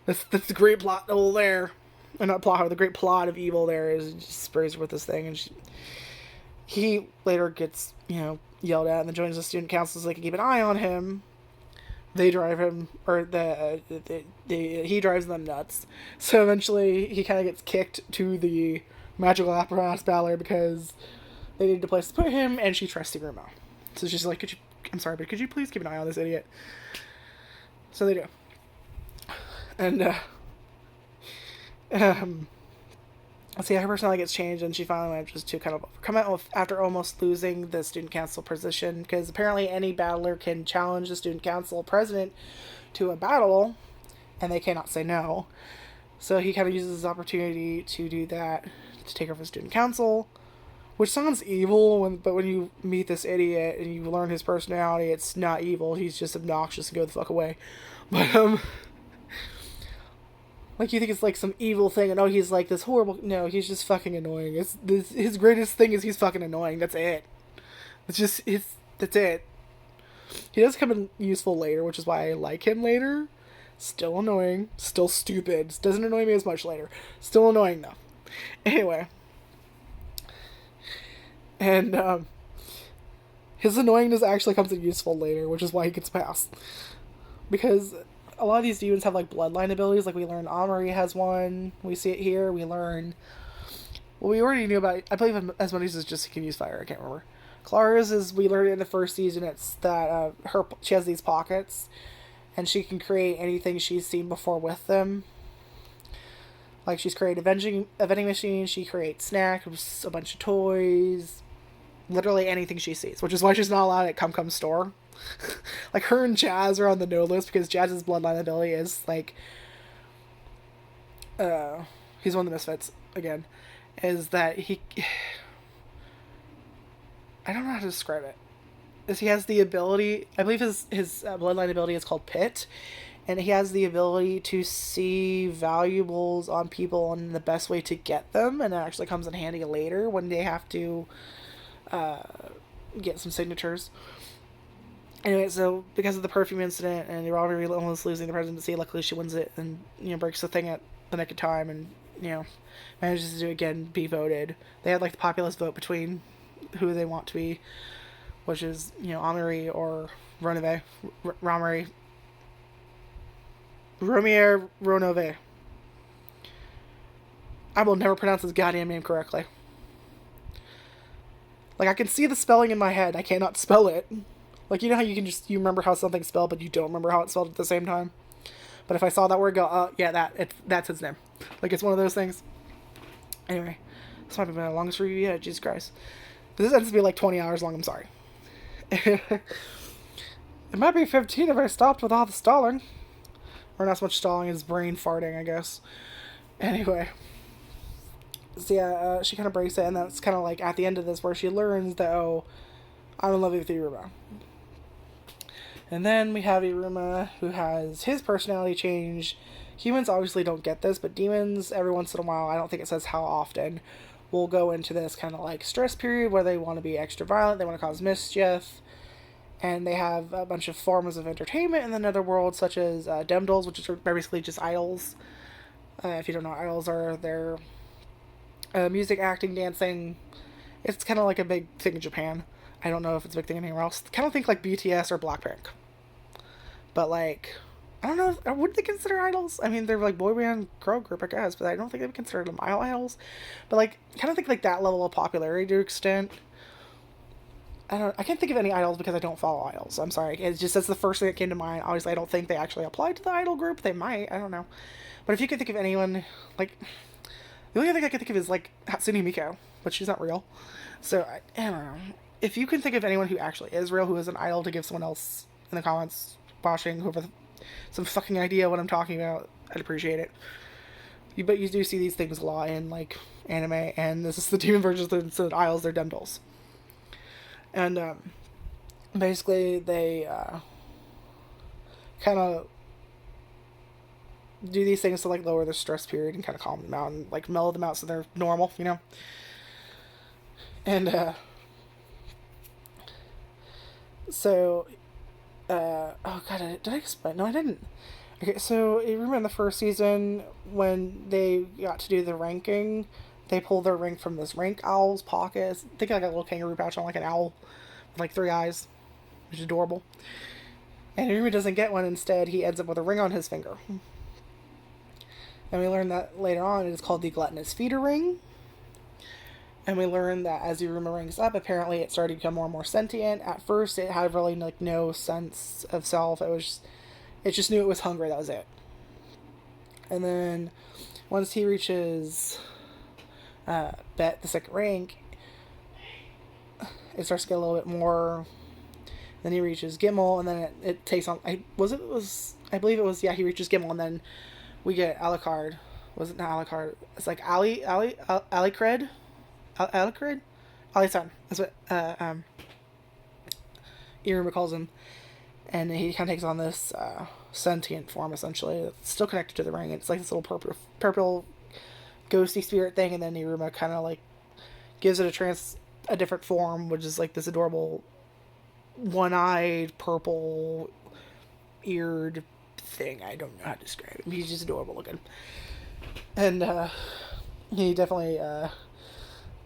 That's the great plot hole there. Or not plot hole, the great plot of evil there is he just sprays her with this thing, and he later gets, yelled at, and then joins the student council so they can keep an eye on him. They drive him, or he drives them nuts. So eventually he kind of gets kicked to the magical apparatus ballet because they need a place to put him, and she trusts Iruma. So she's like, I'm sorry, but could you please keep an eye on this idiot? So they do. And, so yeah, her personality gets changed, and she finally manages to kind of come out after almost losing the student council position, because apparently any battler can challenge the student council president to a battle, and they cannot say no. So he kind of uses this opportunity to do that, to take over the student council, which sounds evil, but when you meet this idiot and you learn his personality, it's not evil. He's just obnoxious and go the fuck away. But, like, you think it's, like, some evil thing, and, he's, like, this horrible... No, he's just fucking annoying. His greatest thing is he's fucking annoying. That's it. That's it. He does come in useful later, which is why I like him later. Still annoying. Still stupid. Doesn't annoy me as much later. Still annoying, though. Anyway. And, his annoyingness actually comes in useful later, which is why he gets passed. Because... a lot of these demons have, like, bloodline abilities. Like, we learn Amiri has one. We see it here. We learn... Well, we already knew about... I believe Asmodeus is just he can use fire. I can't remember. Clara's is... We learned in the first season. It's that she has these pockets. And she can create anything she's seen before with them. Like, she's created a vending machine. She creates snacks, a bunch of toys. Literally anything she sees. Which is why she's not allowed at Cum Store. Like, her and Jazz are on the no list because Jazz's bloodline ability is, like, he's one of the misfits, again, is that I don't know how to describe it. Is he has the ability, I believe his bloodline ability is called Pit, and he has the ability to see valuables on people and the best way to get them, and it actually comes in handy later when they have to, get some signatures. Anyway, so because of the perfume incident and the robbery almost losing the presidency, luckily she wins it and, breaks the thing at the nick of time and, manages to, again, be voted. They had, like, the populist vote between who they want to be, which is, Amiri or Ronove. Romier Ronove. I will never pronounce his goddamn name correctly. Like, I can see the spelling in my head. I cannot spell it. Like, you know how you remember how something's spelled, but you don't remember how it's spelled at the same time? But if I saw that word, go, yeah, that's his name. Like, it's one of those things. Anyway, this might be my longest review yet, Jesus Christ. This ends to be like 20 hours long, I'm sorry. It might be 15 if I stopped with all the stalling. Or not so much stalling as brain farting, I guess. Anyway. So yeah, she kind of breaks it, and that's kind of like at the end of this where she learns that, I'm in love with Iruma. And then we have Iruma, who has his personality change. Humans obviously don't get this, but demons, every once in a while, I don't think it says how often, will go into this kind of like stress period where they want to be extra violent, they want to cause mischief, and they have a bunch of forms of entertainment in the netherworld, such as demdolls, which are basically just idols. If you don't know, idols are their music, acting, dancing. It's kind of like a big thing in Japan. I don't know if it's a big thing anywhere else. Kind of think like BTS or Blackpink. But, like, I don't know, would they consider idols? I mean, they're, like, boy band girl group, I guess, but I don't think they would consider them idols. But, like, kind of think, like, that level of popularity to an extent. I can't think of any idols because I don't follow idols. I'm sorry. It's just that's the first thing that came to mind. Obviously, I don't think they actually applied to the idol group. They might. I don't know. But if you could think of anyone, like, the only thing I can think of is like Hatsune Miku, but she's not real. So I don't know. If you can think of anyone who actually is real, who is an idol, to give someone else in the comments watching who have some fucking idea what I'm talking about, I'd appreciate it. But you do see these things a lot in like anime, and this is the demon versions of the idols. They're Demdals. And basically, they kind of do these things to like lower their stress period and kind of calm them out and like mellow them out so they're normal, you know. And so, oh god, did I explain? No, I didn't. Okay, so you remember in the first season when they got to do the ranking, they pulled their rank from this rank owl's pocket. Think like a little kangaroo pouch on like an owl with like 3 eyes, which is adorable. And Iruma doesn't get one. Instead, he ends up with a ring on his finger. And we learn that later on it is called the gluttonous feeder ring. And we learn that as Iruma ranks up, apparently it started to become more and more sentient. At first, it had really like no sense of self. It just knew it was hungry. That was it. And then once he reaches Bet, the second rank, it starts to get a little bit more. Then he reaches Gimel, and then it takes on. I believe it was, yeah, he reaches Gimel, and then we get Alucard. Was it not Alucard? It's like Alicred? Alicred? Alisan. That's what Iruma calls him. And he kind of takes on this sentient form, essentially. It's still connected to the ring. It's like this little purple ghosty spirit thing, and then Iruma kind of like gives it a different form, which is like this adorable one-eyed, purple-eared thing. I don't know how to describe him. He's just adorable looking. And he definitely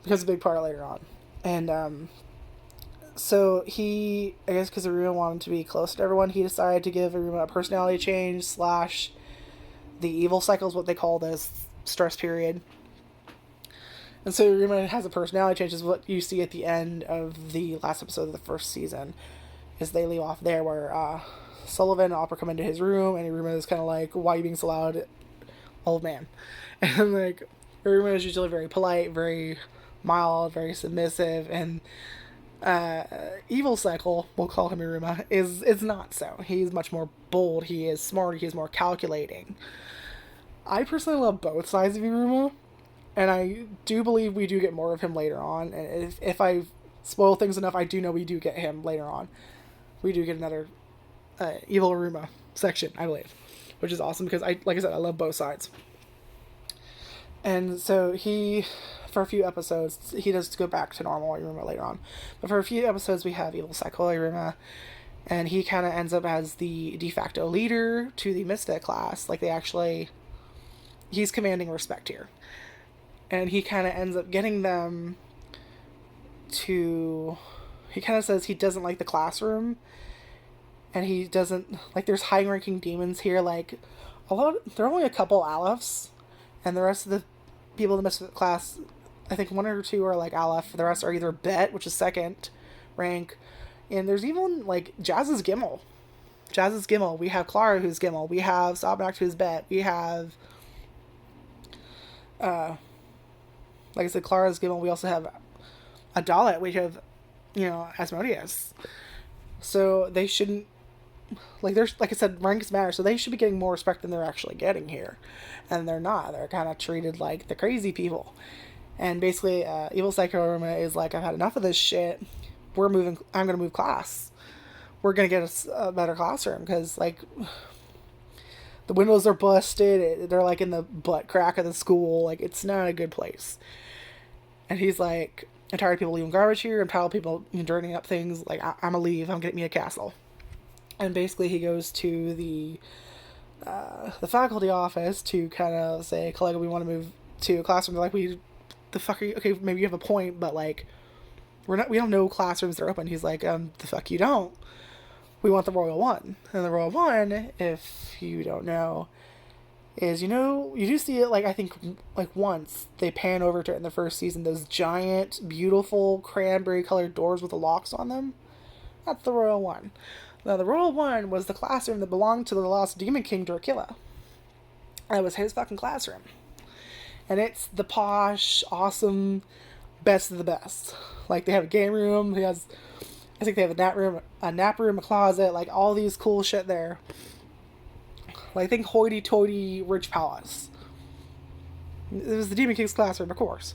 becomes a big part later on. And so he, I guess because Iruma wanted to be close to everyone, he decided to give Iruma a personality change / the evil cycle is what they call this stress period. And so Iruma has a personality change, is what you see at the end of the last episode of the first season, is they leave off there where Sullivan and Opera come into his room, and Iruma is kind of like, why are you being so loud, old man? And like, Iruma is usually very polite, very mild, very submissive, and evil cycle, we'll call him Iruma, is not so. He's much more bold, he is smart, he is more calculating. I personally love both sides of Iruma, and I do believe we do get more of him later on, and if I spoil things enough, I do know we do get him later on. We do get another evil Iruma section, I believe, which is awesome because like I said, I love both sides. And so for a few episodes, he does go back to normal Iruma later on. But for a few episodes, we have evil Cycle Iruma, and he kind of ends up as the de facto leader to the misfit class. Like, he's commanding respect here. And he kind of ends up getting them to, he kind of says he doesn't like the classroom, and he doesn't, like, there's high-ranking demons here, like, there are only a couple Alephs, and the rest of the people in the misfit class, I think 1 or 2 are like Aleph, the rest are either Bet, which is second rank, and there's even like Jazz's Gimel. We have Clara, who's Gimel. We have Sobnak, who's Bet. We have like I said, Clara's Gimel. We also have Adalet. We have, Asmodeus. So they shouldn't, like, there's, like I said, ranks matter, so they should be getting more respect than they're actually getting here. And they're not. They're kind of treated like the crazy people. And basically, Evil Psycho Iruma is like, I've had enough of this shit. I'm going to move class. We're going to get a better classroom, because, like, the windows are busted. They're, like, in the butt crack of the school. Like, it's not a good place. And he's like, I'm tired of people leaving garbage here. I'm tired of people dirtying up things. Like, I'm going to leave. I'm getting me a castle. And basically, he goes to the faculty office to kind of say, Collega, we want to move to a classroom. They're like, the fuck are you? Okay, maybe you have a point, but, like, we don't know classrooms that are open. He's like, the fuck you don't. We want the Royal One. And the Royal One, if you don't know, is, you know, you do see it, like, I think, like, once they pan over to it in the first season, those giant, beautiful, cranberry-colored doors with the locks on them. That's the Royal One. Now, the Royal One was the classroom that belonged to the lost Demon King, Dracula. That was his fucking classroom. And it's the posh, awesome, best of the best. Like, they have a game room, I think they have a nap room, a closet, like, all these cool shit there. Like, think hoity-toity rich palace. It was the Demon King's classroom, of course.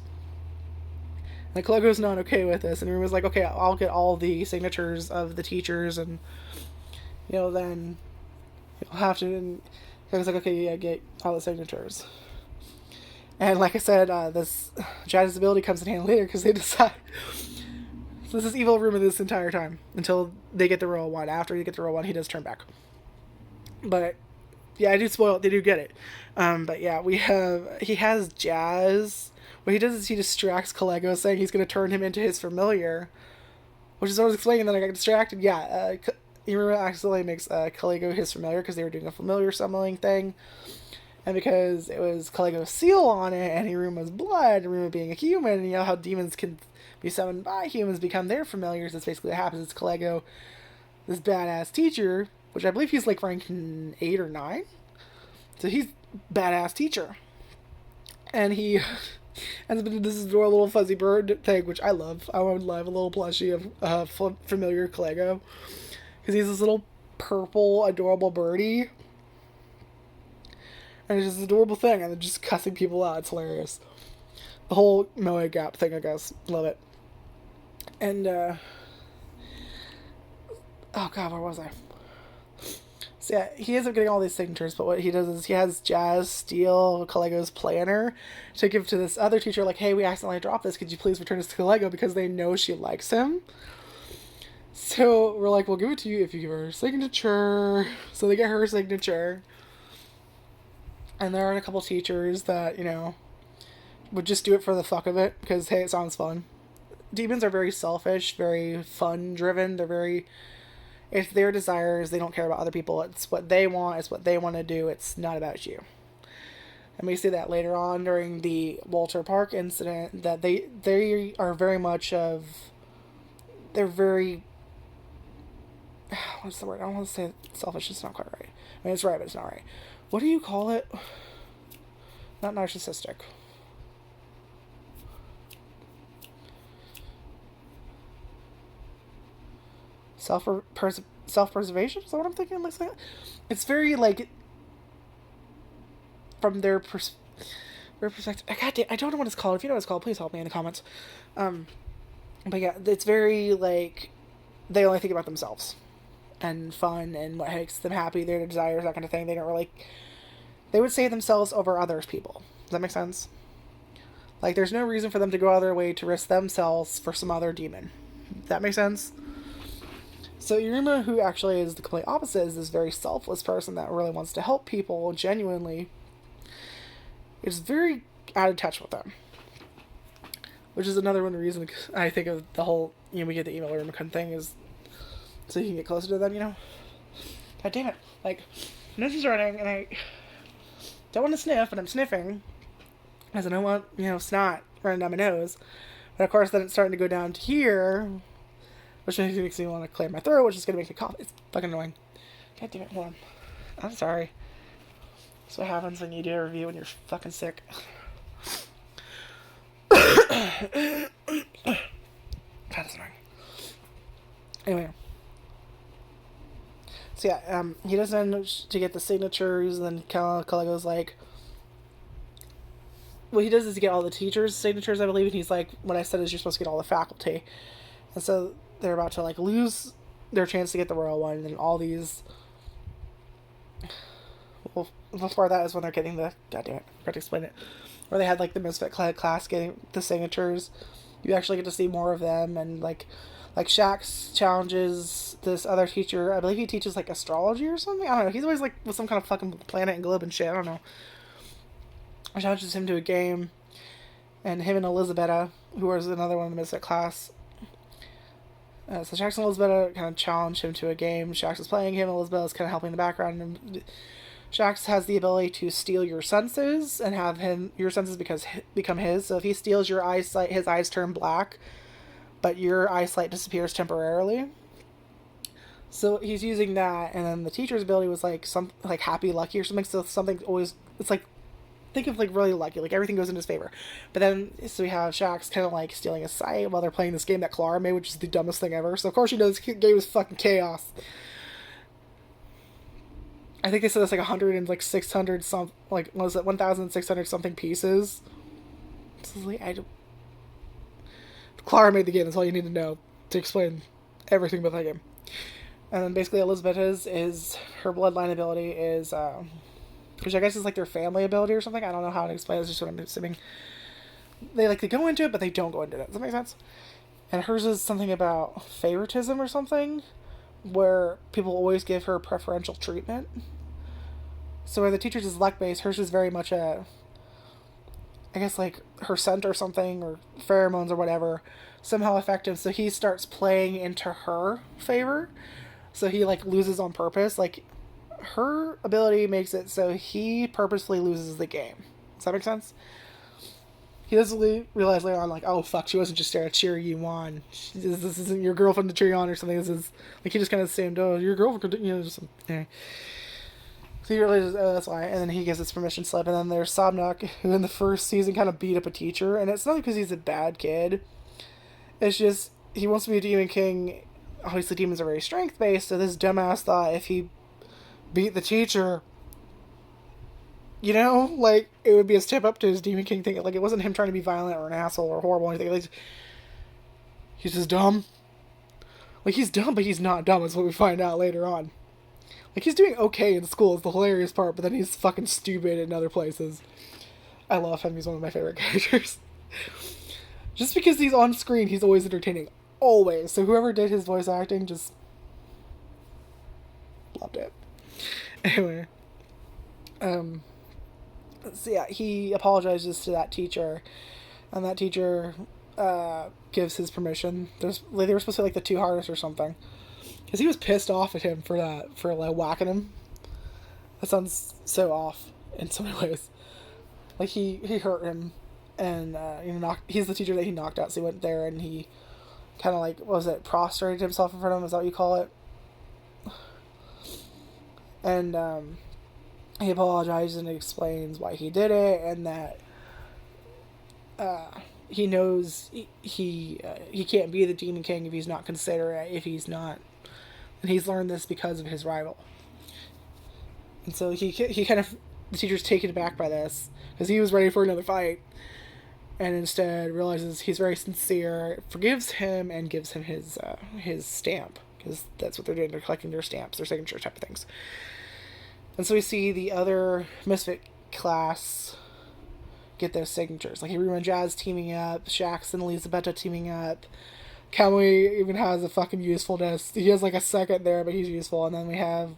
And Calego's not okay with this, and he was like, okay, I'll get all the signatures of the teachers, and, you know, then you'll have to, and he was like, okay, yeah, get all the signatures. And like I said, this Jazz's ability comes in handy later, because they decide, so this is evil Iruma this entire time, until they get the Royal One. After they get the Royal One, he does turn back. But, yeah, I do spoil it, they do get it. But yeah, he has Jazz. What he does is he distracts Kalego, saying he's going to turn him into his familiar. Which is what I was explaining, and then I got distracted. Yeah, Iruma accidentally makes Kalego his familiar, because they were doing a familiar summoning thing. And because it was Kalego's seal on it, and Iruma's blood, Iruma being a human, and you know how demons can be summoned by humans, become their familiars. That's basically what happens. It's Kalego, this badass teacher, which I believe he's like rank 8 or 9. So he's badass teacher. And he ends up into this adorable little fuzzy bird thing, which I love. I would love a little plushie of familiar Kalego. Because he's this little purple, adorable birdie. And it's just an adorable thing, and they're just cussing people out. It's hilarious. The whole Moe Gap thing, I guess. Love it. And, oh god, where was I? So yeah, he ends up getting all these signatures, but what he does is he has Jazz steal Kalego's planner to give to this other teacher, like, hey, we accidentally dropped this, could you please return this to Kalego, because they know she likes him. So we're like, we'll give it to you if you give her a signature. So they get her signature. And there are a couple teachers that, you know, would just do it for the fuck of it, because, hey, it sounds fun. Demons are very selfish, very fun-driven. It's their desires, they don't care about other people. It's what they want, it's what they want to do, it's not about you. And we see that later on during the Walter Park incident, that they are very much of... They're very... What's the word? I don't want to say selfish, it's not quite right. I mean, it's right, but it's not right. What do you call it? Not narcissistic. Self-preservation? Is that what I'm thinking? Like that? It's very, like, from their perspective. I don't know what it's called. If you know what it's called, please help me in the comments. But yeah, it's very, like, they only think about themselves. And fun, and what makes them happy, their desires, that kind of thing. They don't really... They would save themselves over others people. Does that make sense? Like, there's no reason for them to go out of their way to risk themselves for some other demon. Does that make sense? So Iruma, who actually is the complete opposite, is this very selfless person that really wants to help people genuinely, is very out of touch with them. Which is another one of the reasons I think of the whole, you know, we get the email Iruma-kun thing is so you can get closer to them, you know? God damn it. Like, this is running, and I don't want to sniff, but I'm sniffing. Because I don't want, you know, snot running down my nose. But of course, then it's starting to go down to here, which makes me want to clear my throat, which is going to make me cough. It's fucking annoying. God damn it, hold on. I'm sorry. That's what happens when you do a review when you're fucking sick. God, that's annoying. Anyway. So yeah, he doesn't to get the signatures, and then Kalego's like, what he does is to get all the teachers' signatures, I believe, and he's like, what I said is you're supposed to get all the faculty. And so they're about to, like, lose their chance to get the Royal One, and all these... Well, before that is when they're getting the... God damn it, I forgot to explain it. Where they had, like, the misfit class getting the signatures. You actually get to see more of them, and, like Shax challenges this other teacher. I believe he teaches, like, astrology or something. I don't know. He's always, like, with some kind of fucking planet and globe and shit. I don't know. Challenges him to a game. And him and Elizabetta, who was another one in the misfit class. So Shax and Elizabetta kind of challenge him to a game. Shax is playing him. Elizabetta's kind of helping in the background. And Shax has the ability to steal your senses and have your senses become his. So if he steals your eyesight, his eyes turn black, but your eyesight disappears temporarily. So he's using that, and then the teacher's ability was like happy lucky or something. So something always, it's like, think of like really lucky, like everything goes in his favor. But then so we have Shax kind of like stealing his sight while they're playing this game that Clara made, which is the dumbest thing ever. So of course you know this game is fucking chaos. I think they said it's like 100 and like 600 some, like what was it, 1,600 something pieces. So like, Clara made the game. That's all you need to know to explain everything about that game. And then basically Elizabeth is her bloodline ability is, which I guess is like their family ability or something. I don't know how to explain it. It's just what I'm assuming. They like to go into it, but they don't go into it. Does that make sense? And hers is something about favoritism or something, where people always give her preferential treatment. So where the teacher's is luck-based, hers is very much I guess like her scent or something, or pheromones or whatever, somehow effective. So he starts playing into her favor. So he like loses on purpose. Like her ability makes it so he purposely loses the game. Does that make sense? He doesn't realize later on, like, oh fuck, she wasn't just there to cheer you on. This isn't your girlfriend to cheer you on or something. This is like he just kind of assumed, oh, your girlfriend could, just yeah. So he realizes, oh, that's why. And then he gets his permission slip. And then there's Sobnuk, who in the first season kind of beat up a teacher. And it's not because he's a bad kid. It's just, he wants to be a Demon King. Obviously, demons are very strength-based. So this dumbass thought if he beat the teacher, like, it would be a step up to his Demon King thing. Like, it wasn't him trying to be violent or an asshole or horrible or anything. Like, he's just dumb. Like, he's dumb, but he's not dumb, is what we find out later on. Like, he's doing okay in school is the hilarious part, but then he's fucking stupid in other places. I love him. He's one of my favorite characters. Just because he's on screen, he's always entertaining. Always. So whoever did his voice acting just loved it. Anyway. So yeah, he apologizes to that teacher, and that teacher gives his permission. They were supposed to be like the two hardest or something. Because he was pissed off at him for like whacking him. That sounds so off in so many ways. Like he hurt him, and he's the teacher that he knocked out. So he went there and he kind of like, what was it, prostrated himself in front of him? Is that what you call it? And he apologizes and explains why he did it, and that he knows he can't be the Demon King if he's not considerate, if he's not. And he's learned this because of his rival. And so he kind of, the teacher's taken aback by this, because he was ready for another fight, and instead realizes he's very sincere, forgives him, and gives him his stamp, because that's what they're doing. They're collecting their stamps, their signature type of things. And so we see the other misfit class get those signatures. Like Iruma and Jazz teaming up, Shax and Elizabeth teaming up. Kamui even has a fucking usefulness. He has like a second there, but he's useful. And then we have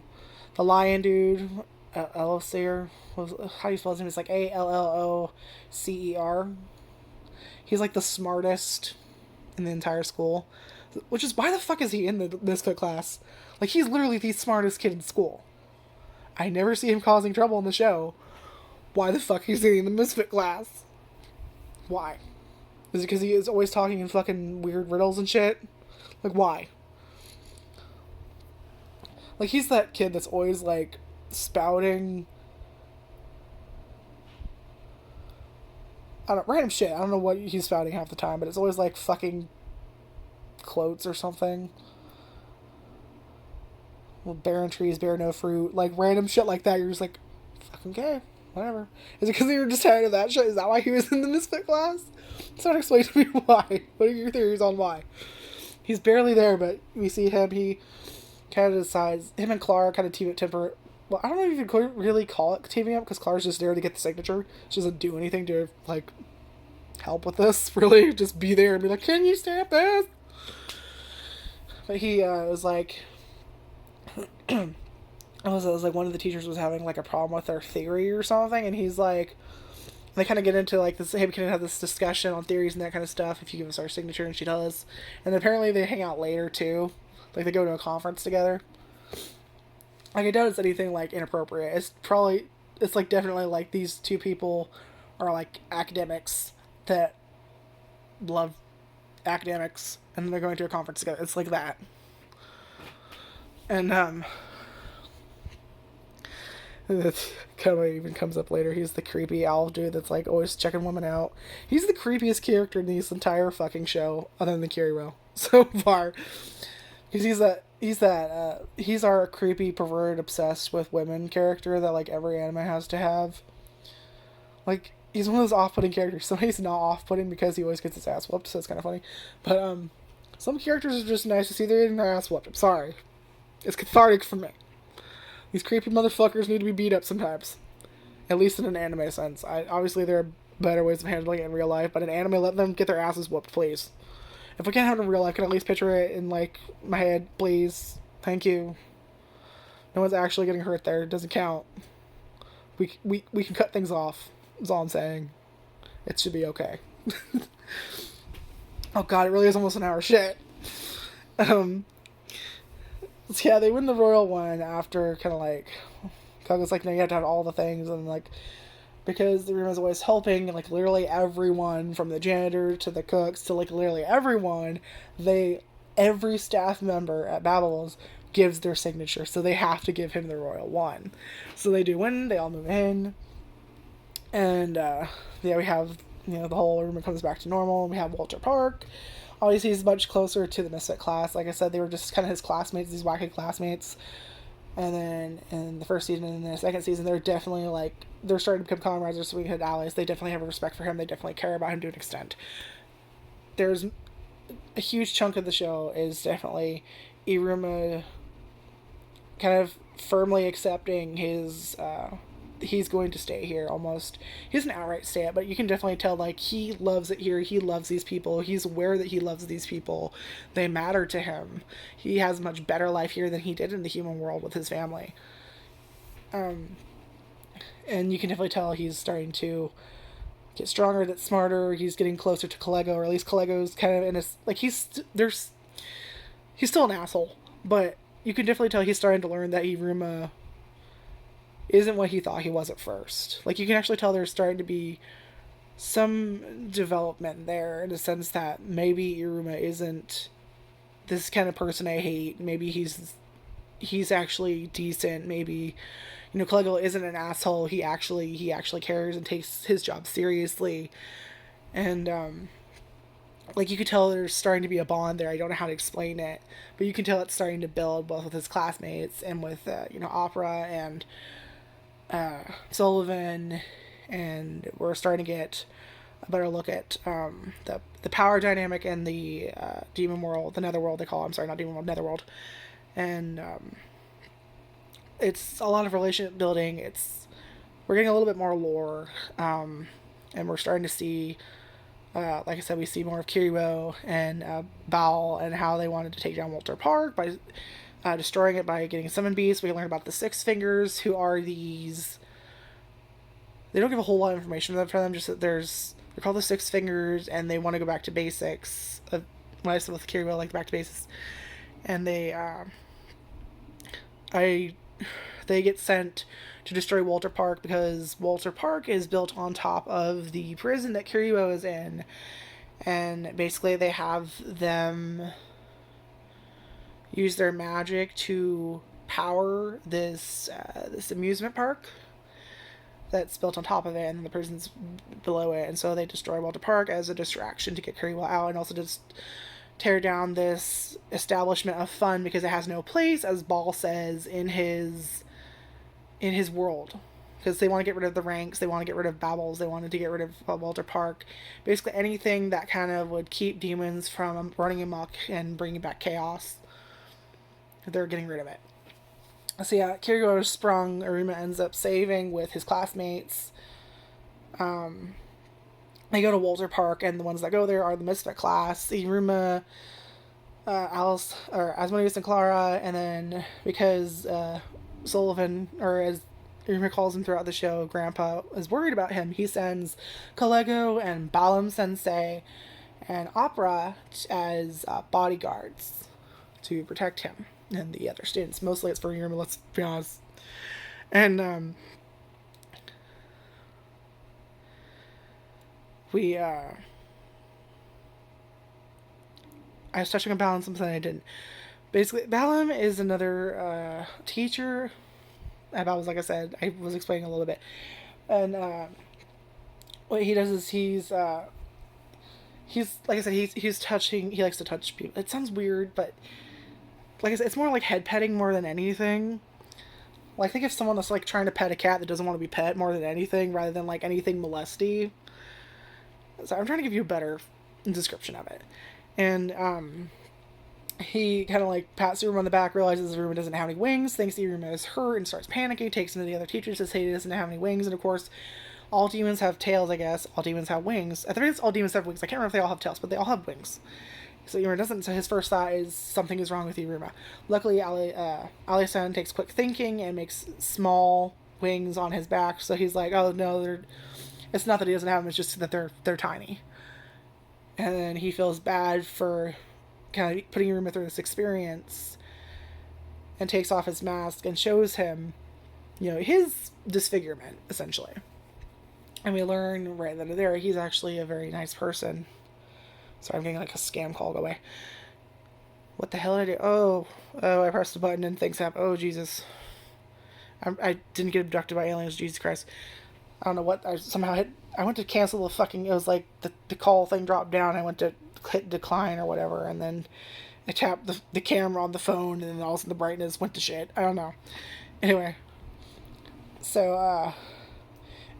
the lion dude, Allocier. How do you spell his name? It's like Alloccer. He's like the smartest in the entire school. Which is, why the fuck is he in the misfit class? Like, he's literally the smartest kid in school. I never see him causing trouble in the show. Why the fuck is he in the misfit class? Why? Is it because he is always talking in fucking weird riddles and shit? Like, why? Like, he's that kid that's always, like, spouting random shit. I don't know what he's spouting half the time, but it's always, like, fucking quotes or something. Well, barren trees bear no fruit. Like, random shit like that. You're just like, fucking okay. Whatever. Is it because you were just tired of that shit? Is that why he was in the misfit class? Someone explain to me why. What are your theories on why? He's barely there, but we see him. He kind of decides. Him and Clara kind of team up temper. Well, I don't know if you could really call it teaming up, because Clara's just there to get the signature. She doesn't do anything to, like, help with this, really. Just be there and be like, can you stamp this? But he was like... it was like one of the teachers was having like a problem with their theory or something, and he's like, they kind of get into like this, hey, we can have this discussion on theories and that kind of stuff if you give us our signature, and she does. And apparently they hang out later too, like they go to a conference together. Like, I doubt it's anything, like, inappropriate. It's, like, definitely, like, these two people are, like, academics that love academics, and they're going to a conference together. It's like that. And, that's kind of what even comes up later. He's the creepy owl dude that's, like, always checking women out. He's the creepiest character in this entire fucking show, other than Kiryu, so far. Because he's our creepy, perverted, obsessed with women character that, like, every anime has to have. Like, he's one of those off-putting characters. So he's not off-putting because he always gets his ass whooped, so it's kind of funny. But, some characters are just nice to see they're getting their ass whooped. I'm sorry. It's cathartic for me. These creepy motherfuckers need to be beat up sometimes. At least in an anime sense. Obviously, there are better ways of handling it in real life, but in anime, let them get their asses whooped, please. If we can't have it in real life, can I at least picture it in, like, my head, please? Thank you. No one's actually getting hurt there. It doesn't count. We can cut things off. That's all I'm saying. It should be okay. Oh god, it really is almost an hour. Shit. So yeah, they win the Royal one after kind of like... Kago's like, no, you have to have all the things, and like... Because the Iruma's always helping, and like literally everyone, from the janitor to the cooks to like literally everyone, every staff member at Babel's gives their signature, so they have to give him the Royal one. So they do win, they all move in, and yeah, we have, you know, the whole Iruma comes back to normal, and we have Walter Park. Obviously, he's much closer to the misfit class. Like I said, they were just kind of his classmates, these wacky classmates. And then in the first season and in the second season, they're definitely like, they're starting to become comrades, so we had allies. They definitely have a respect for him. They definitely care about him to an extent. There's a huge chunk of the show is definitely Iruma kind of firmly accepting his, he's going to stay here almost. He doesn't outright say it, but you can definitely tell, like, he loves it here. He loves these people. He's aware that he loves these people. They matter to him. He has a much better life here than he did in the human world with his family. And you can definitely tell he's starting to get stronger, get smarter. He's getting closer to Collego, or at least Collego's kind of in his, like, he's still an asshole, but you can definitely tell he's starting to learn that Iruma isn't what he thought he was at first. Like, you can actually tell there's starting to be some development there, in the sense that maybe Iruma isn't this kind of person I hate. Maybe he's actually decent. Maybe, you know, Collego isn't an asshole. He actually cares and takes his job seriously. And like, you could tell there's starting to be a bond there. I don't know how to explain it, but you can tell it's starting to build, both with his classmates and with you know, Opera and Sullivan, and we're starting to get a better look at the power dynamic in the demon world, the netherworld they call it. I'm sorry, not demon world, netherworld. And it's a lot of relationship building. We're getting a little bit more lore, and we're starting to see, like I said, we see more of Kiryu and Baal, and how they wanted to take down Walter Park by destroying it by getting summon beasts. We learn about the Six Fingers, who are these... They don't give a whole lot of information for them, just that they're called the Six Fingers, and they want to go back to basics. When I said with Kiryu, like, back to basics. And they get sent to destroy Walter Park, because Walter Park is built on top of the prison that Kiryu is in. And basically they have them use their magic to power this amusement park that's built on top of it, and the prison's below it. And so they destroy Walter Park as a distraction to get Kiryu out, and also just tear down this establishment of fun, because it has no place, as Ball says, in his world. Because they want to get rid of the ranks, they want to get rid of Babbles, they wanted to get rid of Walter Park. Basically anything that kind of would keep demons from running amok and bringing back chaos, they're getting rid of it. So yeah, Kiryu is sprung. Iruma ends up saving with his classmates. They go to Walter Park, and the ones that go there are the misfit class, Iruma, Alice, or Asmodeus and Clara, and then because Sullivan, or as Iruma calls him throughout the show, Grandpa is worried about him, he sends Collego and Balam Sensei and Opera as bodyguards to protect him. and the other students. Mostly it's for Iruma, let's be honest. And I was touching on Balam, something I didn't. Basically, Balam is another teacher. About, was like I said, I was explaining a little bit. And what he does is he's like I said, he's touching. He likes to touch people. It sounds weird, but like I said, it's more like head petting more than anything. Like, think if someone that's like trying to pet a cat that doesn't want to be pet more than anything, rather than like anything molesty. So I'm trying to give you a better description of it. And he kind of like pats Iruma on the back, realizes Iruma doesn't have any wings, thinks Iruma is hurt, and starts panicking, takes him to the other teacher, says he doesn't have any wings, and of course, all demons have tails, I guess. All demons have wings. I think it's all demons have wings. I can't remember if they all have tails, but they all have wings. So Iruma doesn't, so his first thought is something is wrong with Iruma. Luckily, Ali-san takes quick thinking and makes small wings on his back, so he's like, oh no, it's not that he doesn't have them, it's just that they're tiny. And then he feels bad for kind of putting Iruma through this experience and takes off his mask and shows him, his disfigurement, essentially. And we learn right then and there he's actually a very nice person. Sorry, I'm getting like a scam call. Go away. What the hell did I do? Oh, I pressed a button and things happen. Oh, Jesus. I didn't get abducted by aliens. Jesus Christ. I don't know what. I went to cancel the fucking. It was like the call thing dropped down. I went to hit decline or whatever, and then I tapped the camera on the phone, and then all of a sudden the brightness went to shit. I don't know. Anyway. So,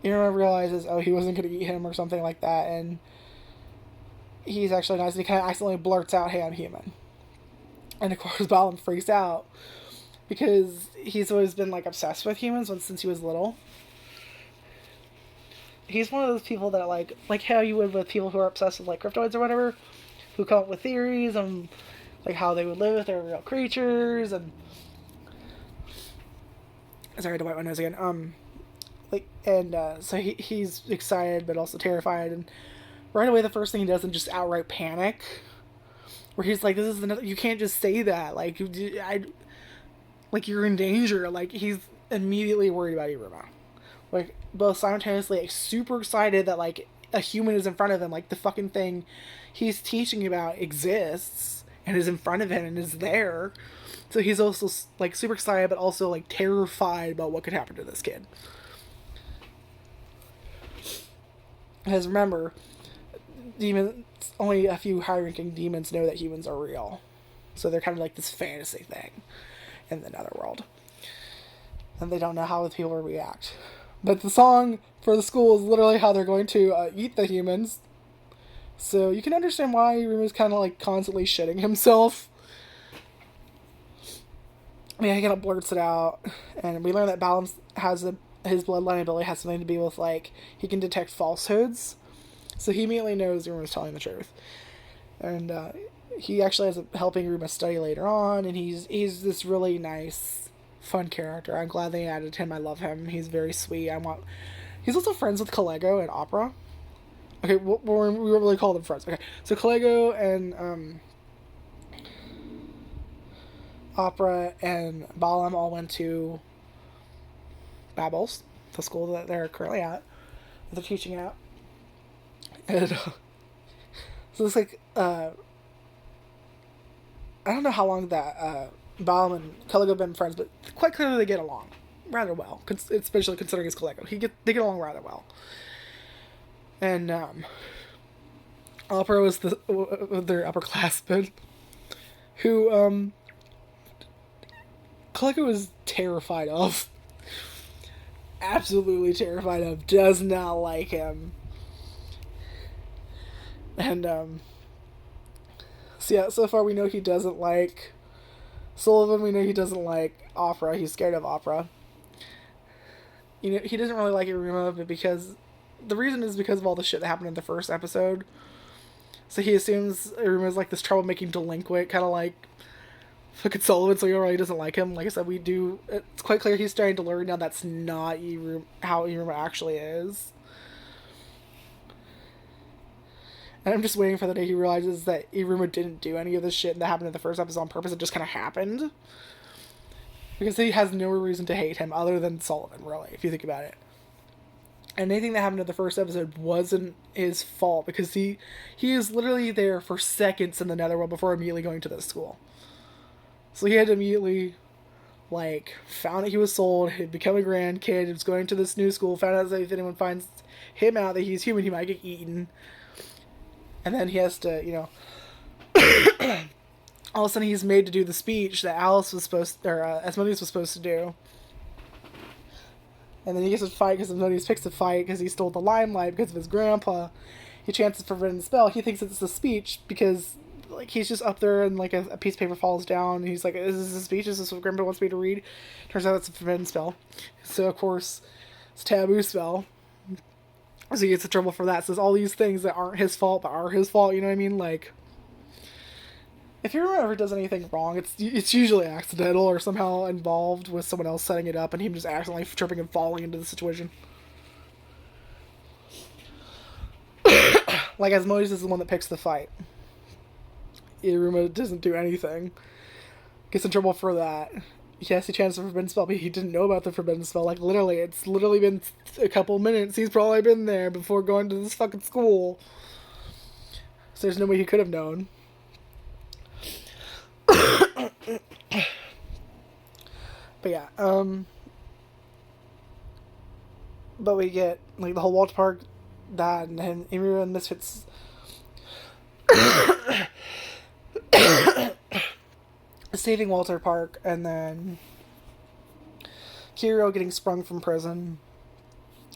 Iruma realizes, he wasn't going to eat him or something like that, and he's actually nice, and he kind of accidentally blurts out, hey, I'm human. And of course, Balam freaks out, because he's always been, like, obsessed with humans since he was little. He's one of those people that, like how you would with people who are obsessed with, like, cryptoids or whatever, who come up with theories on, like, how they would live if they were real creatures, and... Sorry, to wipe my nose again. So he's excited, but also terrified, and right away the first thing he does is just outright panic, where he's like, "This is another. You can't just say that. Like, you're in danger." Like, he's immediately worried about Iruma, like both simultaneously, like, super excited that like a human is in front of him, like the fucking thing he's teaching about exists and is in front of him and is there. So he's also like super excited, but also like terrified about what could happen to this kid. Because remember, demons, only a few high-ranking demons know that humans are real. So they're kind of like this fantasy thing in the netherworld. And they don't know how the people will react. But the song for the school is literally how they're going to eat the humans. So you can understand why Iruma's kind of like constantly shitting himself. He kind of blurts it out. And we learn that Balam has his bloodline ability has something to do with, like, he can detect falsehoods. So he immediately knows Iruma's telling the truth. And he actually ends up helping Iruma study later on, and he's this really nice, fun character. I'm glad they added him. I love him. He's very sweet. He's also friends with Kalego and Opera. Okay, we really call them friends. Okay, so Kalego and Opera and Balam all went to Babbles, the school that they're currently at, that they're teaching at. And so it's like, I don't know how long that Balam and Kalego have been friends, but quite clearly they get along rather well, especially considering it's Kalego. They get along rather well. And Opera was their upperclassman, who Kalego was terrified of. Absolutely terrified of. Does not like him. And so far we know he doesn't like Sullivan. We know he doesn't like Opera. He's scared of Opera. He doesn't really like Iruma, but the reason is because of all the shit that happened in the first episode. So he assumes Iruma's like this troublemaking delinquent, kind of like fucking Sullivan, so he really doesn't like him. Like I said, it's quite clear he's starting to learn now that's not how Iruma actually is. And I'm just waiting for the day he realizes that Iruma didn't do any of this shit that happened in the first episode on purpose. It just kind of happened. Because he has no reason to hate him other than Sullivan, really, if you think about it. And anything that happened in the first episode wasn't his fault, because he is literally there for seconds in the Netherworld before immediately going to this school. So he had to immediately, like, found that he was sold, had become a grand kid, was going to this new school, found out that if anyone finds him out that he's human, he might get eaten. And then he has to, you know, all of a sudden he's made to do the speech that Alice was supposed, or Asmodeus was supposed to do. And then he gets to fight because Asmodeus picks a fight because he stole the limelight because of his grandpa. He chances Forbidden Spell. He thinks it's the speech because, like, he's just up there and, like, a piece of paper falls down. And he's like, is this a speech? Is this what grandpa wants me to read? Turns out it's a Forbidden Spell. So, of course, it's a taboo spell. So he gets in trouble for that. So there's all these things that aren't his fault but are his fault, you know what I mean? Like, if Iruma ever does anything wrong, it's usually accidental or somehow involved with someone else setting it up and him just accidentally tripping and falling into the situation. Like, Asmodeus is the one that picks the fight. Iruma doesn't do anything. Gets in trouble for that. Yes, he chanced the Forbidden Spell, but he didn't know about the Forbidden Spell. Like, literally, it's literally been a couple minutes. He's probably been there before going to this fucking school. So there's no way he could have known. But yeah, but we get, like, the whole Walter Park, that, and Iruma and Misfits saving Walter Park, and then Kiryu getting sprung from prison,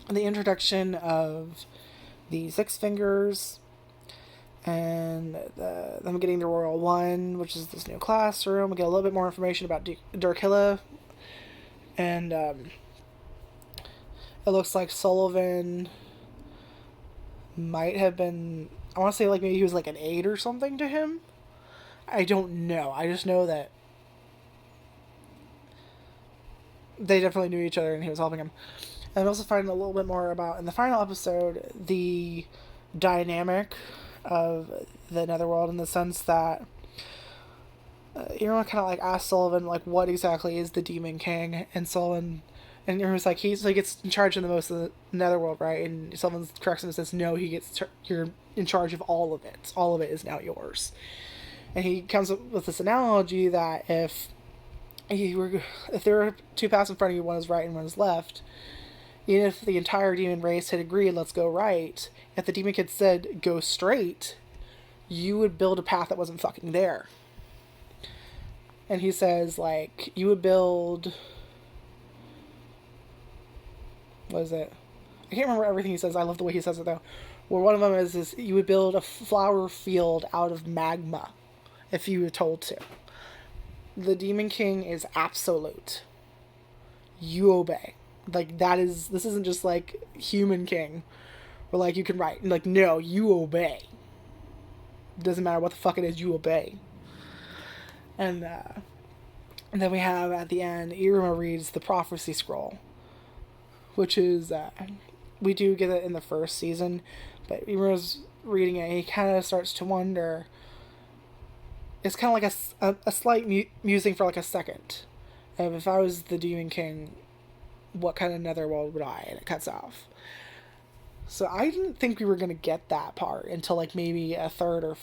and the introduction of the Six Fingers, and them getting to Royal One, which is this new classroom. We get a little bit more information about Dirkilla, and it looks like Sullivan might have been, I want to say, like, maybe he was like an aide or something to him. I don't know. I just know that they definitely knew each other and he was helping him. And I'm also finding a little bit more about, in the final episode, the dynamic of the Netherworld, in the sense that Iruma kind of, like, asked Sullivan, like, what exactly is the Demon King, and Sullivan, and Iruma's like, he gets in charge of the most of the Netherworld, right? And Sullivan corrects him and says, no, you're in charge of all of it is now yours. And he comes up with this analogy that if there were two paths in front of you, one is right and one is left, even if the entire demon race had agreed, let's go right, if the demon kid said, go straight, you would build a path that wasn't fucking there. And he says, like, you would build, what is it? I can't remember everything he says. I love the way he says it, though. Where one of them is you would build a flower field out of magma if you were told to. The Demon King is absolute. You obey. Like, this isn't just like Human King, where, like, you can write. Like, no, you obey. It doesn't matter what the fuck it is, you obey. And then we have, at the end, Iruma reads the Prophecy Scroll, which is, we do get it in the first season, but Iruma's reading it, and he kind of starts to wonder. It's kind of like a slight musing for, like, a second. If I was the Demon King, what kind of netherworld would I? And it cuts off. So I didn't think we were going to get that part until, like, maybe a third or...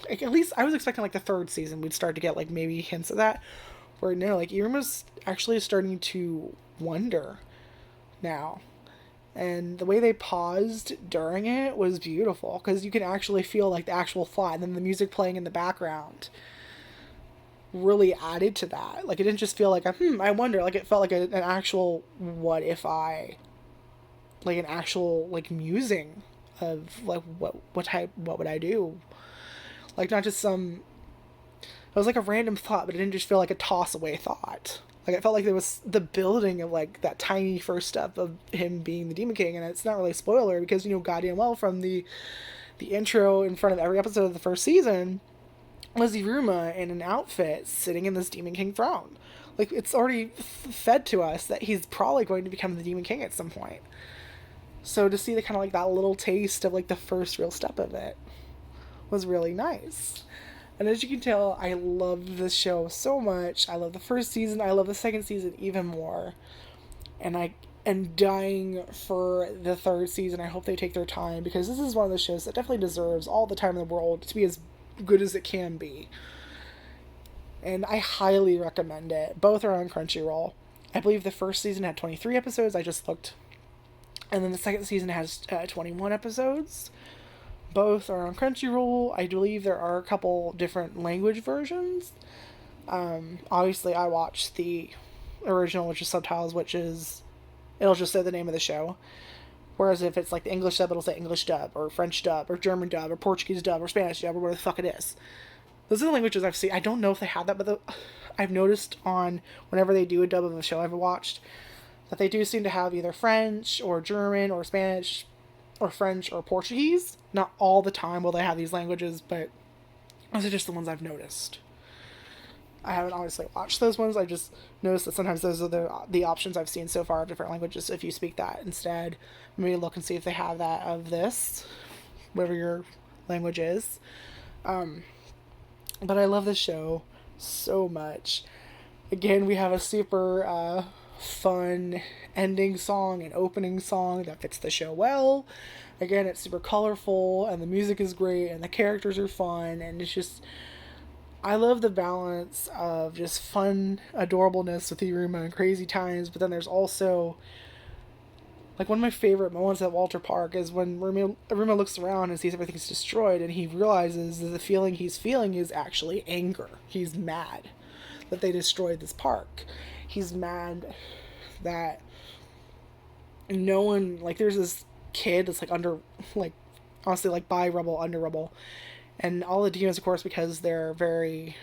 at least I was expecting, like, the third season we'd start to get, like, maybe hints of that. Where, no, like, Iruma's actually starting to wonder now. And the way they paused during it was beautiful, because you can actually feel, like, the actual thought, and then the music playing in the background really added to that. Like, it didn't just feel like I wonder. Like, it felt like an actual what if I, like, an actual, like, musing of, like, what would I do? Like, not just some, it was like a random thought, but it didn't just feel like a toss away thought. Like, it felt like there was the building of, like, that tiny first step of him being the Demon King. And it's not really a spoiler, because, you know, goddamn well from the intro in front of every episode of the first season was Iruma in an outfit sitting in this Demon King throne. Like, it's already fed to us that he's probably going to become the Demon King at some point. So to see the kind of, like, that little taste of, like, the first real step of it was really nice. And as you can tell, I love this show so much. I love the first season. I love the second season even more. And I am dying for the third season. I hope they take their time, because this is one of the shows that definitely deserves all the time in the world to be as good as it can be. And I highly recommend it. Both are on Crunchyroll. I believe the first season had 23 episodes. I just looked. And then the second season has 21 episodes. Both are on Crunchyroll. I believe there are a couple different language versions. Obviously, I watched the original, which is subtitles, which is... it'll just say the name of the show. Whereas if it's like the English dub, it'll say English dub, or French dub, or German dub, or Portuguese dub, or Spanish dub, or whatever the fuck it is. Those are the languages I've seen. I don't know if they have that, but I've noticed on whenever they do a dub of a show I've watched, that they do seem to have either French, or German, or Spanish, or French, or Portuguese. Not all the time will they have these languages, but those are just the ones I've noticed. I haven't obviously watched those ones. I just noticed that sometimes those are the options I've seen so far of different languages. So if you speak that instead, maybe look and see if they have that of this, whatever your language is. But I love this show so much. Again, we have a super fun ending song and opening song that fits the show well. Again, it's super colorful, and the music is great, and the characters are fun, and it's just... I love the balance of just fun adorableness with Iruma and crazy times, but then there's also... like, one of my favorite moments at Walter Park is when Iruma looks around and sees everything's destroyed, and he realizes that the feeling he's feeling is actually anger. He's mad that they destroyed this park. He's mad that no one... like, there's this kid that's, like, under... like, honestly, like, by rubble, under rubble. And all the demons, of course, because they're very...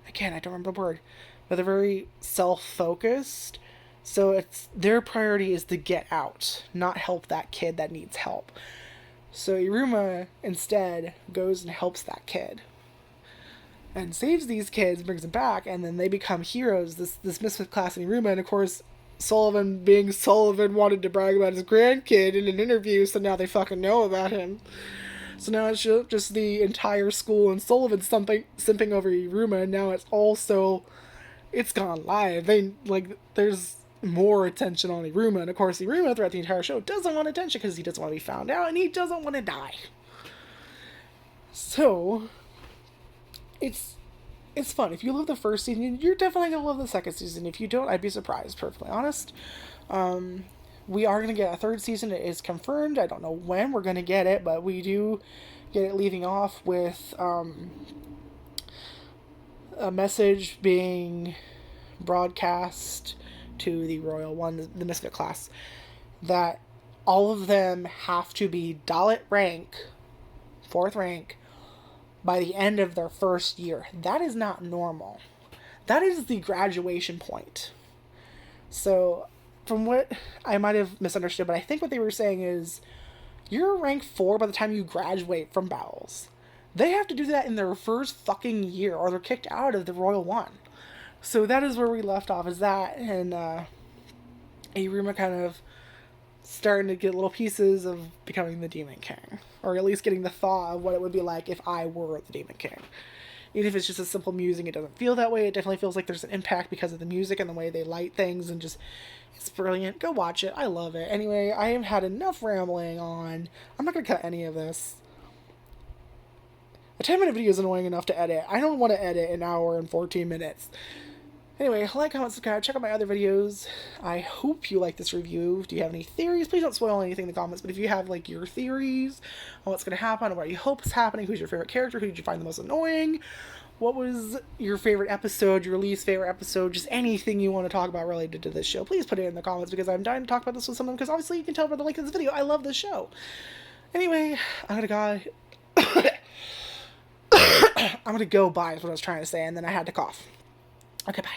again, I don't remember the word. But they're very self-focused. So it's their priority is to get out, not help that kid that needs help. So Iruma instead goes and helps that kid. And saves these kids, brings them back, and then they become heroes, this misfit class in Iruma. And of course, Sullivan, being Sullivan, wanted to brag about his grandkid in an interview, so now they fucking know about him. So now it's just the entire school and Sullivan simping over Iruma, and now it's also... it's gone live. There's more attention on Iruma, and of course Iruma throughout the entire show doesn't want attention because he doesn't want to be found out, and he doesn't want to die. So... It's fun. If you love the first season, you're definitely going to love the second season. If you don't, I'd be surprised, perfectly honest. We are going to get a third season. It is confirmed. I don't know when we're going to get it, but we do get it leaving off with a message being broadcast to the Royal One, the Misfit class, that all of them have to be Dalit rank, 4th rank, by the end of their first year. That is not normal. That is the graduation point. So, from what I might have misunderstood, but I think what they were saying is, you're rank 4 by the time you graduate from battles. They have to do that in their first fucking year, or they're kicked out of the Royal One. So that is where we left off, is that, and Iruma kind of starting to get little pieces of becoming the Demon King. Or at least getting the thought of what it would be like if I were the Demon King. Even if it's just a simple musing, it doesn't feel that way. It definitely feels like there's an impact because of the music and the way they light things, and just, it's brilliant. Go watch it. I love it. Anyway, I have had enough rambling on. I'm not going to cut any of this. A 10-minute video is annoying enough to edit. I don't want to edit an hour and 14 minutes. Anyway, like, comment, subscribe, check out my other videos. I hope you like this review. Do you have any theories? Please don't spoil anything in the comments, but if you have, like, your theories on what's going to happen, or what you hope is happening, who's your favorite character, who did you find the most annoying, what was your favorite episode, your least favorite episode, just anything you want to talk about related to this show, please put it in the comments, because I'm dying to talk about this with someone, because obviously you can tell by the length of this video, I love this show. Anyway, I'm gonna go bye is what I was trying to say, and then I had to cough. Okay, bye.